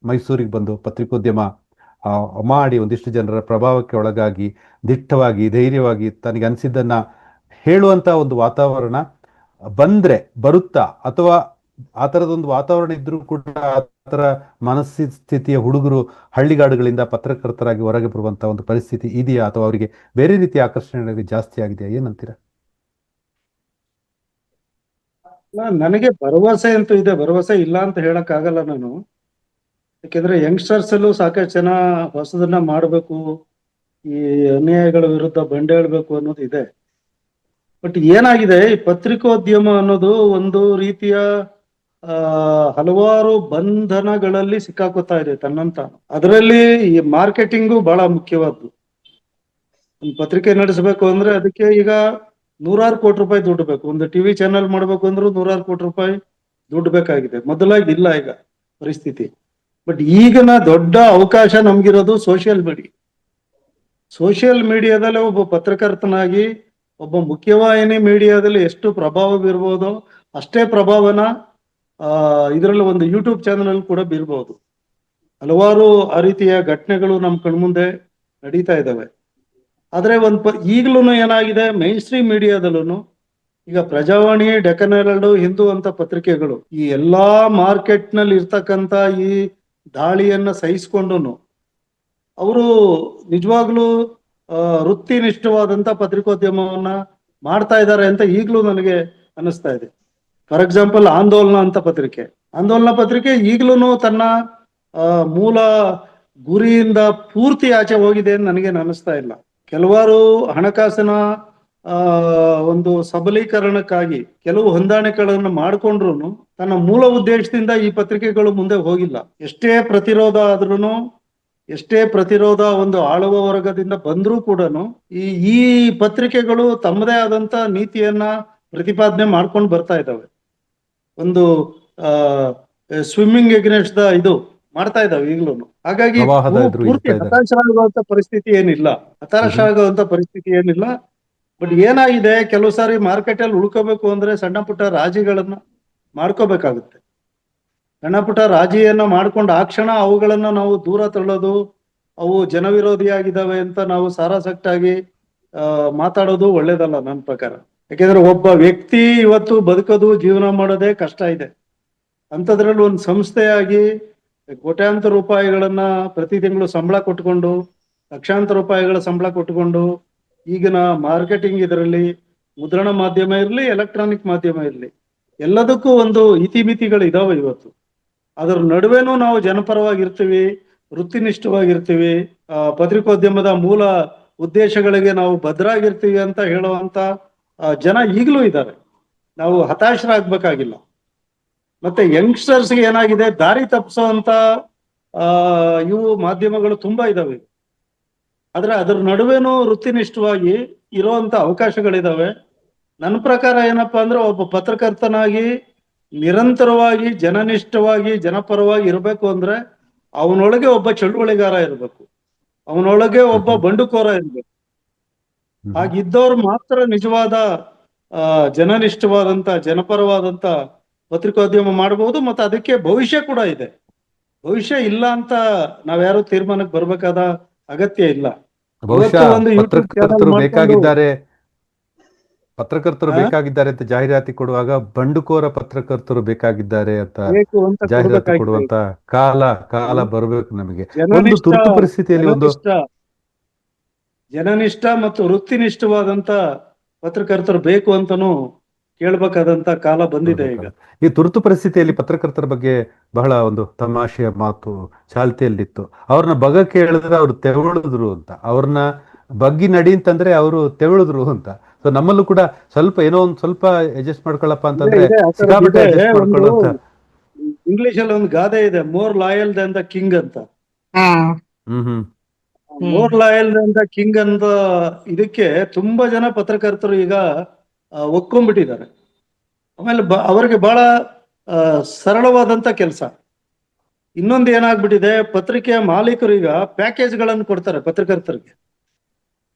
ಮೈಸೂರಿಗೆ ಬಂದು ಪತ್ರಿಕೋದ್ಯಮ ಮಾಡಿ ಒಂದಿಷ್ಟು ಜನರ ಪ್ರಭಾವಕ್ಕೆ ಒಳಗಾಗಿ ದಿಟ್ಟವಾಗಿ ಧೈರ್ಯವಾಗಿ ತನಗೆ ಅನಿಸಿದ್ದನ್ನ ಹೇಳುವಂತ ಒಂದು ವಾತಾವರಣ ಬರುತ್ತಾ, ಅಥವಾ ಆ ಥರದೊಂದು ವಾತಾವರಣ ಇದ್ರೂ ಕೂಡ ಆ ಥರ ಮನಸ್ಥಿತಿಯ ಹುಡುಗರು ಹಳ್ಳಿಗಾಡುಗಳಿಂದ ಪತ್ರಕರ್ತರಾಗಿ ಹೊರಗೆ ಬರುವಂತ ಒಂದು ಪರಿಸ್ಥಿತಿ ಇದೆಯಾ, ಅಥವಾ ಅವರಿಗೆ ಬೇರೆ ರೀತಿಯ ಆಕರ್ಷಣೆ ಜಾಸ್ತಿ ಆಗಿದೆಯಾ, ಏನಂತೀರಾ? ನನಗೆ ಭರವಸೆ ಅಂತೂ ಇದೆ, ಭರವಸೆ ಇಲ್ಲ ಅಂತ ಹೇಳಕ್ ಆಗಲ್ಲ ನಾನು. ಯಾಕೆಂದ್ರೆ ಯಂಗ್ಸ್ಟರ್ಸ್ ಅಲ್ಲೂ ಸಾಕಷ್ಟು ಜನ ಹೊಸದನ್ನ ಮಾಡಬೇಕು, ಈ ಅನ್ಯಾಯಗಳ ವಿರುದ್ಧ ಬಂಡೇಳ್ಬೇಕು ಅನ್ನೋದು ಇದೆ. ಬಟ್ ಏನಾಗಿದೆ, ಈ ಪತ್ರಿಕೋದ್ಯಮ ಅನ್ನೋದು ಒಂದು ರೀತಿಯ ಹಲವಾರು ಬಂಧನಗಳಲ್ಲಿ ಸಿಕ್ಕಾಕೋತಾ ಇದೆ ತನ್ನಂತ. ಅದರಲ್ಲಿ ಈ ಮಾರ್ಕೆಟಿಂಗು ಬಹಳ ಮುಖ್ಯವಾದ್ದು. ಒಂದು ಪತ್ರಿಕೆ ನಡೆಸಬೇಕು ಅಂದ್ರೆ ಅದಕ್ಕೆ ಈಗ 100 ಕೋಟಿ ರೂಪಾಯಿ ದುಡ್ಡು ಬೇಕು. ಒಂದು ಟಿವಿ ಚಾನೆಲ್ ಮಾಡ್ಬೇಕು ಅಂದ್ರೂ 100 ಕೋಟಿ ರೂಪಾಯಿ ದುಡ್ಡು ಬೇಕಾಗಿದೆ. ಮೊದಲಾಗಿ ಇಲ್ಲ ಈಗ ಪರಿಸ್ಥಿತಿ. ಬಟ್ ಈಗಿನ ದೊಡ್ಡ ಅವಕಾಶ ನಮ್ಗಿರೋದು ಸೋಷಿಯಲ್ ಮೀಡಿಯಾದಲ್ಲಿ ಒಬ್ಬ ಪತ್ರಕರ್ತನಾಗಿ, ಒಬ್ಬ ಮುಖ್ಯವಾಹಿನಿ ಮೀಡಿಯಾದಲ್ಲಿ ಎಷ್ಟು ಪ್ರಭಾವ ಬೀರ್ಬೋದೋ ಅಷ್ಟೇ ಪ್ರಭಾವನ ಇದರಲ್ಲಿ ಒಂದು ಯೂಟ್ಯೂಬ್ ಚಾನಲ್ ಅಲ್ಲಿ ಕೂಡ ಬೀರ್ಬೋದು. ಹಲವಾರು ಆ ರೀತಿಯ ಘಟನೆಗಳು ನಮ್ಮ ಕಣ್ಮುಂದೆ ನಡೀತಾ ಇದ್ದಾವೆ. ಆದ್ರೆ ಈಗಲೂ ಏನಾಗಿದೆ, ಮೈನ್ ಸ್ಟ್ರೀಮ್ ಮೀಡಿಯಾದಲ್ಲೂ ಈಗ ಪ್ರಜಾವಾಣಿ, ಡೆಕ್ಕನ್ ಹೆರಾಲ್ಡ್, ಹಿಂದೂ ಅಂತ ಪತ್ರಿಕೆಗಳು ಈ ಎಲ್ಲಾ ಮಾರ್ಕೆಟ್ ನಲ್ಲಿ ಇರ್ತಕ್ಕಂತ ಈ ದಾಳಿಯನ್ನ ಸಹಿಸಿಕೊಂಡು ಅವರು ನಿಜವಾಗ್ಲೂ ವೃತ್ತಿನಿಷ್ಠವಾದಂತ ಪತ್ರಿಕೋದ್ಯಮವನ್ನ ಮಾಡ್ತಾ ಇದ್ದಾರೆ ಅಂತ ಈಗಲೂ ನನಗೆ ಅನಿಸ್ತಾ ಇದೆ. ಫಾರ್ ಎಕ್ಸಾಂಪಲ್ ಆಂದೋಲನ ಅಂತ ಆಂದೋಲನ ಪತ್ರಿಕೆ ಈಗಲೂ ತನ್ನ ಮೂಲ ಗುರಿಯಿಂದ ಪೂರ್ತಿ ಆಚೆ ಹೋಗಿದೆ ಅಂತ ನನಗೇನು ಅನಿಸ್ತಾ ಇಲ್ಲ. ಕೆಲವಾರು ಹಣಕಾಸಿನ ಒಂದು ಸಬಲೀಕರಣಕ್ಕಾಗಿ ಕೆಲವು ಹೊಂದಾಣಿಕೆಗಳನ್ನು ಮಾಡಿಕೊಂಡ್ರು ತನ್ನ ಮೂಲ ಉದ್ದೇಶದಿಂದ ಈ ಪತ್ರಿಕೆಗಳು ಮುಂದೆ ಹೋಗಿಲ್ಲ. ಎಷ್ಟೇ ಪ್ರತಿರೋಧ ಆದ್ರೂ, ಎಷ್ಟೇ ಪ್ರತಿರೋಧ ಒಂದು ಆಳುವ ವರ್ಗದಿಂದ ಬಂದ್ರೂ ಕೂಡ ಈ ಪತ್ರಿಕೆಗಳು ತಮ್ಮದೇ ಆದಂತ ನೀತಿಯನ್ನ ಪ್ರತಿಪಾದನೆ ಮಾಡ್ಕೊಂಡು ಬರ್ತಾ ಇದ್ದಾವೆ. ಒಂದು ಸ್ವಿಮ್ಮಿಂಗ್ ಎಗ್ನೆಸ್ಟ್ ಇದು ಮಾಡ್ತಾ ಇದ್ದಾವೆ ಈಗಲೂ. ಹಾಗಾಗಿ ಪೂರ್ತಿ ಹತಾಶರಾಗುವಂತ ಪರಿಸ್ಥಿತಿ ಏನಿಲ್ಲ. ಬಟ್ ಏನಾಗಿದೆ, ಕೆಲವು ಸಾರಿ ಮಾರ್ಕೆಟ್ ಅಲ್ಲಿ ಉಳ್ಕೋಬೇಕು ಅಂದ್ರೆ ಸಣ್ಣ ಪುಟ್ಟ ರಾಜಿಗಳನ್ನ ಮಾಡ್ಕೋಬೇಕಾಗುತ್ತೆ. ಸಣ್ಣ ಪುಟ್ಟ ರಾಜಿಯನ್ನ ಮಾಡ್ಕೊಂಡು ಆ ಕ್ಷಣ ಅವುಗಳನ್ನ ನಾವು ದೂರ ತಳ್ಳೋದು, ಅವು ಜನವಿರೋಧಿಯಾಗಿದ್ದಾವೆ ಅಂತ ನಾವು ಸಾರಾಸಟ್ಟಾಗಿ ಮಾತಾಡೋದು ಒಳ್ಳೇದಲ್ಲ ನನ್ನ ಪ್ರಕಾರ. ಯಾಕೆಂದ್ರೆ ಒಬ್ಬ ವ್ಯಕ್ತಿ ಇವತ್ತು ಬದುಕೋದು, ಜೀವನ ಮಾಡೋದೇ ಕಷ್ಟ ಇದೆ. ಅಂಥದ್ರಲ್ಲಿ ಒಂದು ಸಂಸ್ಥೆಯಾಗಿ ಕೋಟ್ಯಾಂತರ ರೂಪಾಯಿಗಳನ್ನ ಪ್ರತಿ ತಿಂಗಳು ಸಂಬಳ ಕೊಟ್ಕೊಂಡು, ಲಕ್ಷಾಂತರ ರೂಪಾಯಿಗಳ ಸಂಬಳ ಕೊಟ್ಕೊಂಡು, ಈಗಿನ ಮಾರ್ಕೆಟಿಂಗ್ ಇದರಲ್ಲಿ ಮುದ್ರಣ ಮಾಧ್ಯಮ ಇರಲಿ, ಎಲೆಕ್ಟ್ರಾನಿಕ್ ಮಾಧ್ಯಮ ಇರಲಿ, ಎಲ್ಲದಕ್ಕೂ ಒಂದು ಇತಿಮಿತಿಗಳು ಇದಾವೆ ಇವತ್ತು. ಅದರ ನಡುವೆನೂ ನಾವು ಜನಪರವಾಗಿರ್ತೀವಿ, ವೃತ್ತಿನಿಷ್ಠವಾಗಿರ್ತೀವಿ, ಪತ್ರಿಕೋದ್ಯಮದ ಮೂಲ ಉದ್ದೇಶಗಳಿಗೆ ನಾವು ಬದ್ಧರಾಗಿರ್ತೀವಿ ಅಂತ ಹೇಳುವಂತ ಜನ ಈಗಲೂ ಇದ್ದಾರೆ. ನಾವು ಹತಾಶರಾಗ್ಬೇಕಾಗಿಲ್ಲ. ಮತ್ತೆ ಯಂಗ್ಸ್ಟರ್ಸ್ಗೆ ಏನಾಗಿದೆ, ದಾರಿ ತಪ್ಪಿಸೋಂತ ಇವು ಮಾಧ್ಯಮಗಳು ತುಂಬಾ ಇದಾವೆ. ಆದ್ರೆ ಅದರ ನಡುವೆನೂ ವೃತ್ತಿನಿಷ್ಠವಾಗಿ ಇರುವಂತ ಅವಕಾಶಗಳಿದಾವೆ. ನನ್ನ ಪ್ರಕಾರ ಏನಪ್ಪಾ ಅಂದ್ರೆ, ಒಬ್ಬ ಪತ್ರಕರ್ತನಾಗಿ ನಿರಂತರವಾಗಿ ಜನನಿಷ್ಠವಾಗಿ ಜನಪರವಾಗಿ ಇರಬೇಕು ಅಂದ್ರೆ ಅವನೊಳಗೆ ಒಬ್ಬ ಚಳುವಳಿಗಾರ ಇರಬೇಕು, ಅವನೊಳಗೆ ಒಬ್ಬ ಬಂಡುಕೋರ ಇರ್ಬೇಕು. ಹಾಗಿದ್ದವ್ರು ಮಾತ್ರ ನಿಜವಾದ ಜನನಿಷ್ಠವಾದಂತ ಜನಪರವಾದಂತ ಪತ್ರಿಕೋದ್ಯಮ ಮಾಡಬಹುದು. ಮತ್ತೆ ಅದಕ್ಕೆ ಭವಿಷ್ಯ ಕೂಡ ಇದೆ. ಭವಿಷ್ಯ ಇಲ್ಲ ಅಂತ ನಾವ್ಯಾರು ತೀರ್ಮಾನಕ್ಕೆ ಬರ್ಬೇಕಾದ ಅಗತ್ಯ ಇಲ್ಲ. ಪತ್ರಕರ್ತರು ಬೇಕಾಗಿದ್ದಾರೆ ಅಂತ ಜಾಹೀರಾತಿ ಕೊಡುವಾಗ ಬಂಡುಕೋರ ಪತ್ರಕರ್ತರು ಬೇಕಾಗಿದ್ದಾರೆ ಅಂತ ಜಾಹೀರಾತಿ ಕೊಡುವಂತ ಕಾಲ ಬರಬೇಕು ನಮಗೆ. ಒಂದು ತುರ್ತು ಪರಿಸ್ಥಿತಿಯಲ್ಲಿ ಒಂದು ಜನನಿಷ್ಠ ಮತ್ತು ವೃತ್ತಿನಿಷ್ಠವಾದಂತ ಪತ್ರಕರ್ತರು ಬೇಕು ಅಂತಾನು ಕೇಳ್ಬೇಕಾದಂತ ಕಾಲ ಬಂದಿದೆ ಈಗ. ಈ ತುರ್ತು ಪರಿಸ್ಥಿತಿಯಲ್ಲಿ ಪತ್ರಕರ್ತರ ಬಗ್ಗೆ ಬಹಳ ಒಂದು ತಮಾಷೆಯ ಮಾತು ಚಾಲ್ತಿಯಲ್ಲಿತ್ತು. ಅವ್ರನ್ನ ಬಗ ಕೇಳಿದ್ರೆ ಅವ್ರು ತೆವಳಿದ್ರು ಅಂತ, ಅವ್ರನ್ನ ಬಗ್ಗಿ ನಡಿ ಅಂತಂದ್ರೆ ಅವರು ತೆವಳಿದ್ರು ಅಂತ. ಸೊ ನಮ್ಮಲ್ಲೂ ಕೂಡ ಸ್ವಲ್ಪ ಏನೋ ಒಂದ್ ಸ್ವಲ್ಪ ಅಡ್ಜಸ್ಟ್ ಮಾಡ್ಕೊಳ್ಳಪ್ಪ ಅಂತಂದ್ರೆ ಇಂಗ್ಲಿಷ್ ಅಲ್ಲಿ ಒಂದು ಗಾದೆ ಇದೆ, more loyal than the king ಅಂತ. More loyal than the king ಅಂತ ಇದಕ್ಕೆ ತುಂಬಾ ಜನ ಪತ್ರಕರ್ತರು ಈಗ ಒಕ್ಕೊಂಡ್ಬಿಟ್ಟಿದ್ದಾರೆ. ಆಮೇಲೆ ಅವರಿಗೆ ಬಹಳ ಸರಳವಾದಂತ ಕೆಲಸ. ಇನ್ನೊಂದು ಏನಾಗ್ಬಿಟ್ಟಿದೆ, ಪತ್ರಿಕೆಯ ಮಾಲೀಕರು ಈಗ ಪ್ಯಾಕೇಜ್ಗಳನ್ನು ಕೊಡ್ತಾರೆ ಪತ್ರಕರ್ತರಿಗೆ.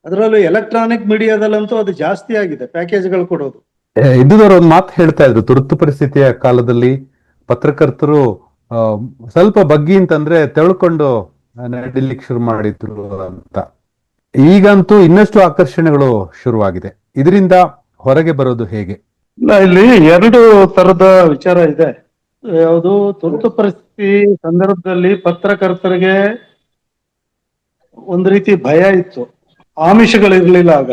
ಅದರಲ್ಲೂ ಎಲೆಕ್ಟ್ರಾನಿಕ್ ಮೀಡಿಯಾದಲ್ಲಂತೂ ಅದು ಜಾಸ್ತಿ ಆಗಿದೆ, ಪ್ಯಾಕೇಜ್ಗಳು ಕೊಡೋದು. ಇದ್ದವರು ಒಂದು ಮಾತು ಹೇಳ್ತಾ ಇದ್ರು, ತುರ್ತು ಪರಿಸ್ಥಿತಿಯ ಕಾಲದಲ್ಲಿ ಪತ್ರಕರ್ತರು ಸ್ವಲ್ಪ ಬಗ್ಗಿ ಅಂತಂದ್ರೆ ತೆಳ್ಕೊಂಡು ನಡಿಲಿಕ್ಕೆ ಶುರು ಮಾಡಿದ್ರು ಅಂತ. ಈಗಂತೂ ಇನ್ನಷ್ಟು ಆಕರ್ಷಣೆಗಳು ಶುರುವಾಗಿದೆ. ಇದರಿಂದ ಹೊರಗೆ ಬರೋದು ಹೇಗೆ? ಇಲ್ಲಿ ಎರಡು ತರದ ವಿಚಾರ ಇದೆ. ಯಾವುದು, ತುರ್ತು ಪರಿಸ್ಥಿತಿ ಸಂದರ್ಭದಲ್ಲಿ ಪತ್ರಕರ್ತರಿಗೆ ಒಂದು ರೀತಿ ಭಯ ಇತ್ತು, ಆಮಿಷಗಳಿರ್ಲಿಲ್ಲ. ಆಗ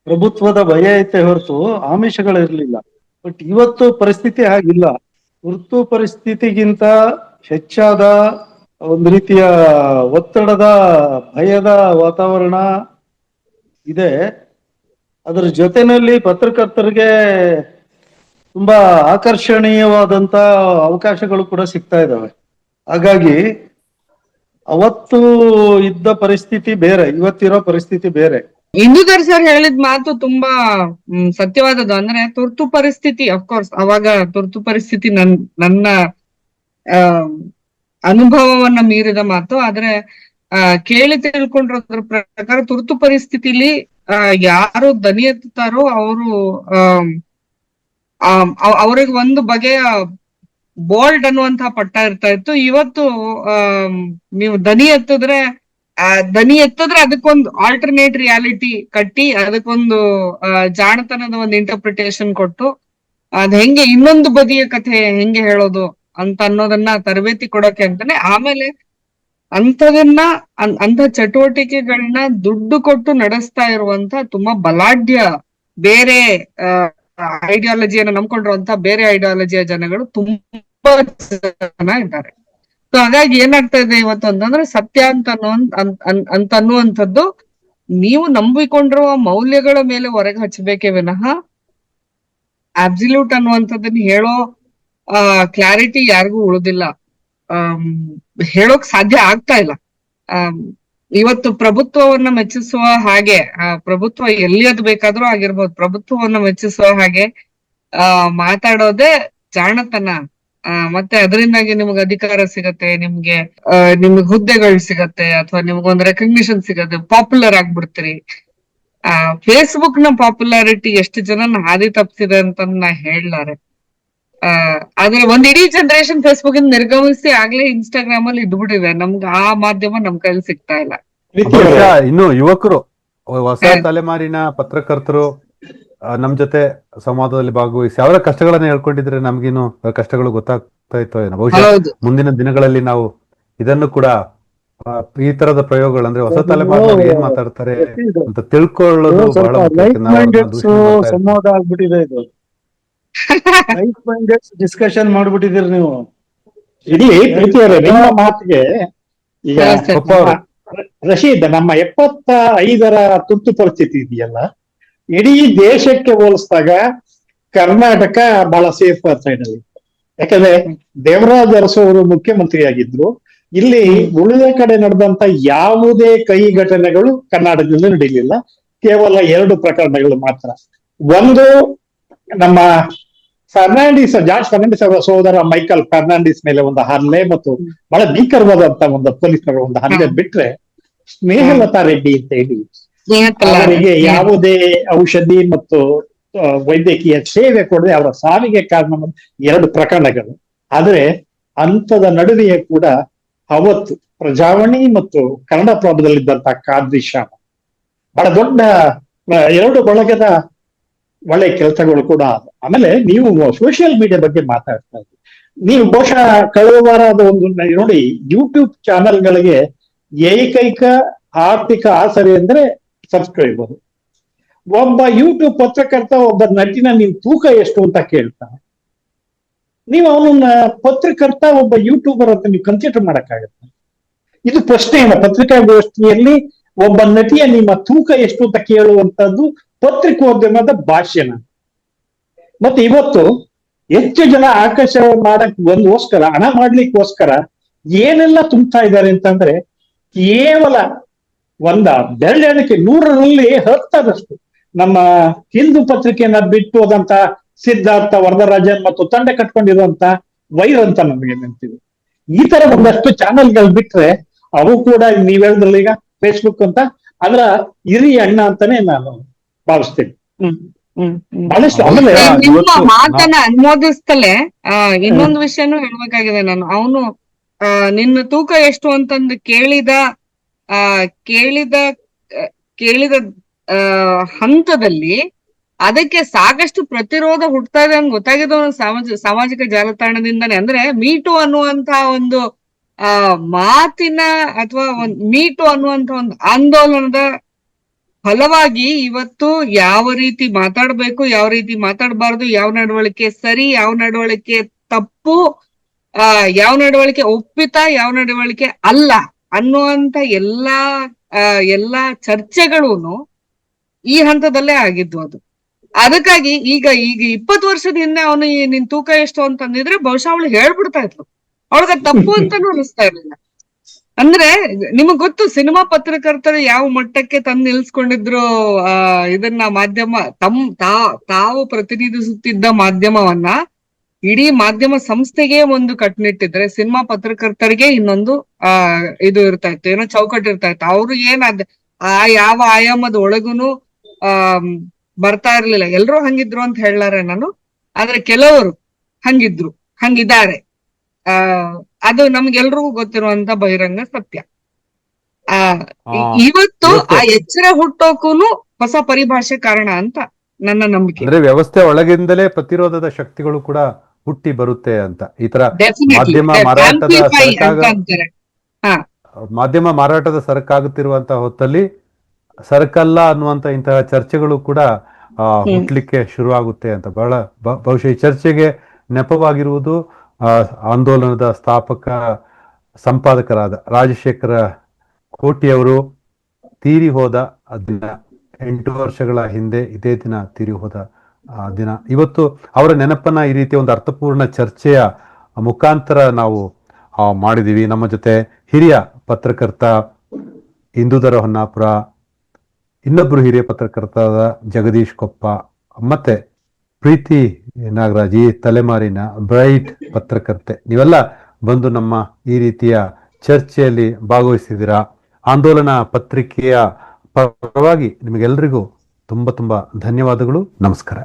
ಪ್ರಭುತ್ವದ ಭಯ ಐತೆ ಹೊರತು ಆಮಿಷಗಳಿರ್ಲಿಲ್ಲ. ಬಟ್ ಇವತ್ತು ಪರಿಸ್ಥಿತಿ ಹಾಗಿಲ್ಲ. ತುರ್ತು ಪರಿಸ್ಥಿತಿಗಿಂತ ಹೆಚ್ಚಾದ ಒಂದು ರೀತಿಯ ಒತ್ತಡದ ಭಯದ ವಾತಾವರಣ ಇದೆ. ಅದರ ಜೊತೆನಲ್ಲಿ ಪತ್ರಕರ್ತರಿಗೆ ತುಂಬಾ ಆಕರ್ಷಣೀಯವಾದಂತ ಅವಕಾಶಗಳು ಕೂಡ ಸಿಗ್ತಾ ಇದ್ದಾವೆ. ಹಾಗಾಗಿ ಅವತ್ತು ಇದ್ದ ಪರಿಸ್ಥಿತಿ ಬೇರೆ, ಇವತ್ತಿರೋ ಪರಿಸ್ಥಿತಿ ಬೇರೆ. ಇಂದುಧರ್ ಸರ್ ಹೇಳಿದ ಮಾತು ತುಂಬಾ ಸತ್ಯವಾದದ್ದು. ಅಂದ್ರೆ ತುರ್ತು ಪರಿಸ್ಥಿತಿ, ಅಫ್ಕೋರ್ಸ್ ಅವಾಗ ತುರ್ತು ಪರಿಸ್ಥಿತಿ ನನ್ನ ಅನುಭವವನ್ನ ಮೀರಿದ ಮಾತು. ಆದ್ರೆ ಕೇಳಿ ತಿಳ್ಕೊಂಡಿರೋದ್ರ ಪ್ರಕಾರ ತುರ್ತು ಪರಿಸ್ಥಿತಿಲಿ ಯಾರು ದನಿ ಎತ್ತುತ್ತಾರೋ ಅವರು ಅವ್ರಿಗೆ ಒಂದು ಬಗೆಯ ಬೋಲ್ಡ್ ಅನ್ನುವಂತಹ ಪಟ್ಟ ಇರ್ತಾ ಇತ್ತು. ಇವತ್ತು ನೀವು ದನಿ ಎತ್ತಿದ್ರೆ ದನಿ ಎತ್ತಿದ್ರೆ ಅದಕ್ಕೊಂದು ಆಲ್ಟರ್ನೇಟ್ ರಿಯಾಲಿಟಿ ಕಟ್ಟಿ ಅದಕ್ಕೊಂದು ಜಾಣತನದ ಒಂದು ಇಂಟರ್ಪ್ರಿಟೇಷನ್ ಕೊಟ್ಟು ಅದ್ ಹೆಂಗೆ ಇನ್ನೊಂದು ಬದಿಯ ಕಥೆ ಹೆಂಗೆ ಹೇಳೋದು ಅಂತ ಅನ್ನೋದನ್ನ ತರಬೇತಿ ಕೊಡೋಕೆ ಅಂತಾನೆ. ಆಮೇಲೆ ಅಂಥದನ್ನ ಅಂಥ ಚಟುವಟಿಕೆಗಳನ್ನ ದುಡ್ಡು ಕೊಟ್ಟು ನಡೆಸ್ತಾ ಇರುವಂತ ತುಂಬಾ ಬಲಾಢ್ಯ ಬೇರೆ ಐಡಿಯಾಲಜಿಯನ್ನ ನಂಬ್ಕೊಂಡಿರುವಂತ ಬೇರೆ ಐಡಿಯಾಲಜಿಯ ಜನಗಳು ತುಂಬಾ ಜನ ಇದ್ದಾರೆ. ಸೊ ಹಾಗಾಗಿ ಏನಾಗ್ತಾ ಇದೆ ಇವತ್ತು ಅಂತಂದ್ರೆ ಸತ್ಯ ಅಂತ ಅನ್ನುವಂಥದ್ದು ನೀವು ನಂಬಿಕೊಂಡಿರುವ ಮೌಲ್ಯಗಳ ಮೇಲೆ ಹೊರಗೆ ಹಚ್ಚಬೇಕೇ ವಿನಃ ಅಬ್ಸಲ್ಯೂಟ್ ಅನ್ನುವಂಥದ್ದನ್ನ ಹೇಳೋ ಕ್ಲಾರಿಟಿ ಯಾರಿಗೂ ಉಳಿದಿಲ್ಲ. ಹೇಳೋಕ್ ಸಾಧ್ಯ ಆಗ್ತಾ ಇಲ್ಲ. ಇವತ್ತು ಪ್ರಭುತ್ವವನ್ನ ಮೆಚ್ಚಿಸುವ ಹಾಗೆ ಪ್ರಭುತ್ವ ಎಲ್ಲಿಯದ್ ಬೇಕಾದ್ರೂ ಆಗಿರ್ಬೋದು, ಪ್ರಭುತ್ವವನ್ನ ಮೆಚ್ಚಿಸುವ ಹಾಗೆ ಮಾತಾಡೋದೇ ಜಾಣತನ. ಮತ್ತೆ ಅದರಿಂದಾಗಿ ನಿಮ್ಗೆ ಅಧಿಕಾರ ಸಿಗತ್ತೆ, ನಿಮ್ಗೆ ಹುದ್ದೆಗಳು ಸಿಗತ್ತೆ, ಅಥವಾ ನಿಮ್ಗೊಂದು ರೆಕಗ್ನಿಷನ್ ಸಿಗತ್ತೆ, ಪಾಪ್ಯುಲರ್ ಆಗ್ಬಿಡ್ತೀರಿ. ಫೇಸ್ಬುಕ್ ನ ಪಾಪ್ಯುಲಾರಿಟಿ ಎಷ್ಟು ಜನನ ಹಾದಿ ತಪ್ಪಿಸಿದೆ ಅಂತ ನಾ ಹೇಳಲಾರೆ. ಆದ್ರೆ ಒಂದ್ ಇಡೀ ಜನರೇಷನ್ ಫೇಸ್ಬುಕ್ ಇಂದ ನಿರ್ಗಮಿಸಿ ಆಗ್ಲೇ ಇನ್ಸ್ಟಾಗ್ರಾಮ್ ಅಲ್ಲಿ ಇದ್ಬಿಟ್ಟಿದೆ. ನಮ್ಗೆ ಆ ಮಾಧ್ಯಮ ನಮ್ ಕೈಲಿ ಸಿಗ್ತಾ ಇಲ್ಲ. ಇನ್ನು ಯುವಕರು, ಹೊಸ ತಲೆಮಾರಿನ ಪತ್ರಕರ್ತರು ನಮ್ ಜೊತೆ ಸಂವಾದದಲ್ಲಿ ಭಾಗವಹಿಸಿ ಅವರ ಕಷ್ಟಗಳನ್ನ ಹೇಳ್ಕೊಂಡಿದ್ರೆ ನಮ್ಗಿನ್ನು ಕಷ್ಟಗಳು ಗೊತ್ತಾಗ್ತಾ ಇತ್ತು ಏನೋ. ಬಹುಶಃ ಮುಂದಿನ ದಿನಗಳಲ್ಲಿ ನಾವು ಇದನ್ನು ಕೂಡ ಈ ತರದ ಪ್ರಯೋಗಗಳು ಅಂದ್ರೆ ಹೊಸ ತಲೆಮಾರಿನವರು ಏನ್ ಮಾತಾಡ್ತಾರೆ ಅಂತ ತಿಳ್ಕೊಳ್ಳೋದು ಬಹಳ ಸಂವಾದ ಆಗ್ಬಿಟ್ಟಿದೆ ಇದು. ಡಿಸ್ಕಷನ್ ಮಾಡ್ಬಿಟ್ಟಿದ್ದೀರಿ ನೀವು. ಇಲ್ಲಿ ಪ್ರೀತಿಯವರೇ, ನಿಮ್ಮ ಮಾತಿಗೆ ಈಗ ರಶೀದ್, ನಮ್ಮ 75ರ ತುರ್ತು ಪರಿಸ್ಥಿತಿ ಇದೆಯಲ್ಲ, ಇಡೀ ದೇಶಕ್ಕೆ ಹೋಲಿಸಿದಾಗ ಕರ್ನಾಟಕ ಬಹಳ ಸೇಫ್ ಸೈಡ್ ಅಲ್ಲಿ. ಯಾಕಂದ್ರೆ ದೇವರಾಜ ಅರಸು ಅವರು ಮುಖ್ಯಮಂತ್ರಿಯಾಗಿದ್ರು. ಇಲ್ಲಿ ಉಳಿದ ಕಡೆ ನಡೆದಂತ ಯಾವುದೇ ಕೈ ಘಟನೆಗಳು ಕರ್ನಾಟಕದಲ್ಲಿ ನಡೀಲಿಲ್ಲ. ಕೇವಲ 2 ಪ್ರಕರಣಗಳು ಮಾತ್ರ. ಒಂದು, ನಮ್ಮ ಜಾರ್ಜ್ ಫರ್ನಾಂಡಿಸ್ ಅವರ ಸಹೋದರ ಮೈಕಲ್ ಫರ್ನಾಂಡಿಸ್ ಮೇಲೆ ಒಂದು ಹಲ್ಲೆ ಮತ್ತು ಬಹಳ ಭೀಕರವಾದಂತ ಒಂದು ಪೊಲೀಸರ ಒಂದು ಹಲ್ಲೆ ಬಿಟ್ರೆ, ಸ್ನೇಹಲತಾ ರೆಡ್ಡಿ ಅಂತ ಹೇಳಿ ಅವರಿಗೆ ಯಾವುದೇ ಔಷಧಿ ಮತ್ತು ವೈದ್ಯಕೀಯ ಸೇವೆ ಕೊಡದೆ ಅವರ ಸಾವಿಗೆ ಕಾರಣ 2 ಪ್ರಕರಣಗಳು. ಆದ್ರೆ ಅಂತದ ನಡುವೆಯೇ ಕೂಡ ಅವತ್ತು ಪ್ರಜಾವಾಣಿ ಮತ್ತು ಕನ್ನಡಪ್ರಭದಲ್ಲಿದ್ದಂತ ಖಾದ್ರಿ ಶ್ಯಾಮ ಬಹಳ ದೊಡ್ಡ 2 ಬಳಗದ ಒಳ್ಳೆ ಕೆಲಸಗಳು ಕೂಡ. ಆಮೇಲೆ ನೀವು ಸೋಷಿಯಲ್ ಮೀಡಿಯಾ ಬಗ್ಗೆ ಮಾತಾಡ್ತಾ ಇದ್ದೀವಿ. ನೀವು ಬಹುಶಃ ಕಳೆದ ವಾರದ ಒಂದು ನೋಡಿ, ಯೂಟ್ಯೂಬ್ ಚಾನೆಲ್ಗಳಿಗೆ ಏಕೈಕ ಆರ್ಥಿಕ ಆಸರೆ ಅಂದ್ರೆ ಸಬ್ಸ್ಕ್ರೈಬರ್. ಒಬ್ಬ ಯೂಟ್ಯೂಬ್ ಪತ್ರಕರ್ತ ಒಬ್ಬ ನಟಿನ ನೀವು ತೂಕ ಎಷ್ಟು ಅಂತ ಕೇಳ್ತಾನೆ. ನೀವು ಅವನನ್ನ ಪತ್ರಕರ್ತ ಒಬ್ಬ ಯೂಟ್ಯೂಬರ್ ಅಂತ ನೀವು ಕನ್ಸಿಡರ್ ಮಾಡಕ್ಕಾಗತ್ತೆ? ಇದು ಪ್ರಶ್ನೆಯನ್ನ ಪತ್ರಿಕಾಗೋಷ್ಠಿಯಲ್ಲಿ ಒಬ್ಬ ನಟಿಯ ನಿಮ್ಮ ತೂಕ ಎಷ್ಟು ಅಂತ ಕೇಳುವಂತದ್ದು ಪತ್ರಿಕೋದ್ಯಮದ ಭಾಷೆನ. ಮತ್ತೆ ಇವತ್ತು ಹೆಚ್ಚು ಜನ ಆಕರ್ಷಣೆ ಒಂದೋಸ್ಕರ, ಹಣ ಮಾಡ್ಲಿಕ್ಕೋಸ್ಕರ ಏನೆಲ್ಲ ತುಂಬ್ತಾ ಇದ್ದಾರೆ ಅಂತಂದ್ರೆ, ಕೇವಲ ಬೆರಳೆಣಿಕೆ 100ರಲ್ಲಿ 10ರಷ್ಟು ನಮ್ಮ ಹಿಂದೂ ಪತ್ರಿಕೆಯನ್ನ ಬಿಟ್ಟು ಹೋದಂತ ಸಿದ್ಧಾರ್ಥ ವರದರಾಜನ್ ಮತ್ತು ತಂಡ ಕಟ್ಕೊಂಡಿರುವಂತ ವೈರ್ ಅಂತ ನಮಗೆ ನೆನಪಿದೆ. ಈ ತರ ಒಂದಷ್ಟು ಚಾನೆಲ್ಗಳು ಬಿಟ್ರೆ ಅವು ಕೂಡ ನೀವ್ ಹೇಳಿದ್ರಲ್ಲ ಈಗ ಫೇಸ್ಬುಕ್ ಅಂತ, ಅದರ ಹಿರಿಯ ಅಣ್ಣ ಅಂತಾನೆ ನಾನು ಭಾವಿಸ್ತೇನೆ. ಬಹಳಷ್ಟು. ಆಮೇಲೆ ನಿಮ್ಮ ಮಾತನ್ನ ಅನುಮೋದಿಸ್ತಲೇ ಇನ್ನೊಂದು ವಿಷಯನೂ ಹೇಳ್ಬೇಕಾಗಿದೆ ನಾನು. ಅವನು ನಿನ್ನ ತೂಕ ಎಷ್ಟು ಅಂತಂದು ಕೇಳಿದ ಹಂತದಲ್ಲಿ ಅದಕ್ಕೆ ಸಾಕಷ್ಟು ಪ್ರತಿರೋಧ ಹುಟ್ಟತಾ ಇದೆ ಅಂತ ಗೊತ್ತಾಗಿದ್ದು ಸಾಮಾಜಿಕ ಜಾಲತಾಣದಿಂದಾನೆ. ಅಂದ್ರೆ ಮೀಟು ಅನ್ನುವಂತ ಒಂದು ಮಾತಿನ ಅಥವಾ ಮೀಟು ಅನ್ನುವಂತ ಒಂದು ಆಂದೋಲನದ ಫಲವಾಗಿ ಇವತ್ತು ಯಾವ ರೀತಿ ಮಾತಾಡ್ಬೇಕು, ಯಾವ ರೀತಿ ಮಾತಾಡಬಾರ್ದು, ಯಾವ ನಡವಳಿಕೆ ಸರಿ, ಯಾವ ನಡವಳಿಕೆ ತಪ್ಪು, ಯಾವ ನಡವಳಿಕೆ ಒಪ್ಪಿತ, ಯಾವ ನಡವಳಿಕೆ ಅಲ್ಲ ಅನ್ನುವಂತ ಎಲ್ಲಾ ಚರ್ಚೆಗಳೂನು ಈ ಹಂತದಲ್ಲೇ ಆಗಿದ್ವು. ಅದಕ್ಕಾಗಿ ಈಗ 20 ವರ್ಷದ ಹಿಂದೆ ಅವನು ನಿನ್ ತೂಕ ಎಷ್ಟು ಅಂತಂದಿದ್ರೆ ಬಹುಶಃ ಅವಳು ಹೇಳ್ಬಿಡ್ತಾ ಇದ್ಲು, ಅವಳಿಗೆ ತಪ್ಪು ಅಂತಾನು ಅನಿಸ್ತಾ ಇರ್ಲಿಲ್ಲ. ಅಂದ್ರೆ ನಿಮಗ್ ಗೊತ್ತು, ಸಿನಿಮಾ ಪತ್ರಕರ್ತರು ಯಾವ ಮಟ್ಟಕ್ಕೆ ತಂದು ನಿಲ್ಸ್ಕೊಂಡಿದ್ರು ಇದನ್ನ ಮಾಧ್ಯಮ ತಾವು ಪ್ರತಿನಿಧಿಸುತ್ತಿದ್ದ ಮಾಧ್ಯಮವನ್ನ ಇಡೀ ಮಾಧ್ಯಮ ಸಂಸ್ಥೆಗೆ ಒಂದು ಕಟ್ನಿಟ್ಟಿದ್ರೆ, ಸಿನಿಮಾ ಪತ್ರಕರ್ತರಿಗೆ ಇನ್ನೊಂದು ಇದು ಇರ್ತಾ ಇತ್ತು, ಏನೋ ಚೌಕಟ್ಟು ಇರ್ತಾ ಇತ್ತು. ಅವ್ರು ಯಾವ ಆಯಾಮದ ಒಳಗುನು ಬರ್ತಾ ಇರ್ಲಿಲ್ಲ. ಎಲ್ರೂ ಹಂಗಿದ್ರು ಅಂತ ಹೇಳಾರೆ ನಾನು, ಆದ್ರೆ ಕೆಲವರು ಹಂಗಿದ್ದಾರೆ. ಅದು ನಮ್ಗೆಲ್ರಿಗೂ ಗೊತ್ತಿರುವಂತ ಬಹಿರಂಗ ಸತ್ಯ. ಆ ಆ, ಇವತ್ತು ಇವತ್ತು ಆ ಎಚ್ಚರ ಹುಟ್ಟೋಕೂನು ಹೊಸ ಪರಿಭಾಷೆ ಕಾರಣ ಅಂತ ನನ್ನ ನಂಬಿಕೆ. ಅಂದ್ರೆ ವ್ಯವಸ್ಥೆ ಒಳಗಿಂದಲೇ ಪ್ರತಿರೋಧದ ಶಕ್ತಿಗಳು ಕೂಡ ಹುಟ್ಟಿ ಬರುತ್ತೆ ಅಂತ. ಈ ತರ ಡೆಫಿನೆಟ್ಲಿ ಮಾಧ್ಯಮ ಮಾರಾಟದ ಆಂಪ್ಲಿಫೈ ಸರಕಾಗ ಅಂತ ಅಂತಾರೆ. ಹಾ ಮಾಧ್ಯಮ ಮಾರಾಟದ ಸರಕಾಗುತ್ತಿರುವಂತಹ ಹೊತ್ತಲ್ಲಿ ಸರಕಲ್ಲ ಅನ್ನುವಂತ ಇಂತಹ ಚರ್ಚೆಗಳು ಕೂಡ ಹುಟ್ಲಿಕ್ಕೆ ಶುರುವಾಗುತ್ತೆ ಅಂತ. ಬಹಳ ಬಹುಶಃ ಈ ಚರ್ಚೆಗೆ ನೆಪವಾಗಿರುವುದು ಆಂದೋಲನದ ಸ್ಥಾಪಕ ಸಂಪಾದಕರಾದ ರಾಜಶೇಖರ ಕೋಟಿಯವರು ತೀರಿ ಹೋದ ದಿನ. 8 ವರ್ಷಗಳ ಹಿಂದೆ ಇದೇ ದಿನ ತೀರಿ ಹೋದ ದಿನ. ಇವತ್ತು ಅವರ ನೆನಪನ್ನ ಈ ರೀತಿಯ ಒಂದು ಅರ್ಥಪೂರ್ಣ ಚರ್ಚೆಯ ಮುಖಾಂತರ ನಾವು ಮಾಡಿದೀವಿ. ನಮ್ಮ ಜೊತೆ ಹಿರಿಯ ಪತ್ರಕರ್ತ ಇಂದುಧರ ಹೊನ್ನಾಪುರ, ಇನ್ನೊಬ್ರು ಹಿರಿಯ ಪತ್ರಕರ್ತಾದ ಜಗದೀಶ್ ಕೊಪ್ಪ, ಮತ್ತೆ ಪ್ರೀತಿ ನಾಗರಾಜ್, ಈ ತಲೆಮಾರಿನ ಬ್ರೈಟ್ ಪತ್ರಕರ್ತೆ. ನೀವೆಲ್ಲ ಬಂದು ನಮ್ಮ ಈ ರೀತಿಯ ಚರ್ಚೆಯಲ್ಲಿ ಭಾಗವಹಿಸಿದ್ದೀರಾ. ಆಂದೋಲನ ಪತ್ರಿಕೆಯ ಪರವಾಗಿ ನಿಮಗೆಲ್ಲರಿಗೂ ತುಂಬಾ ಧನ್ಯವಾದಗಳು. ನಮಸ್ಕಾರ.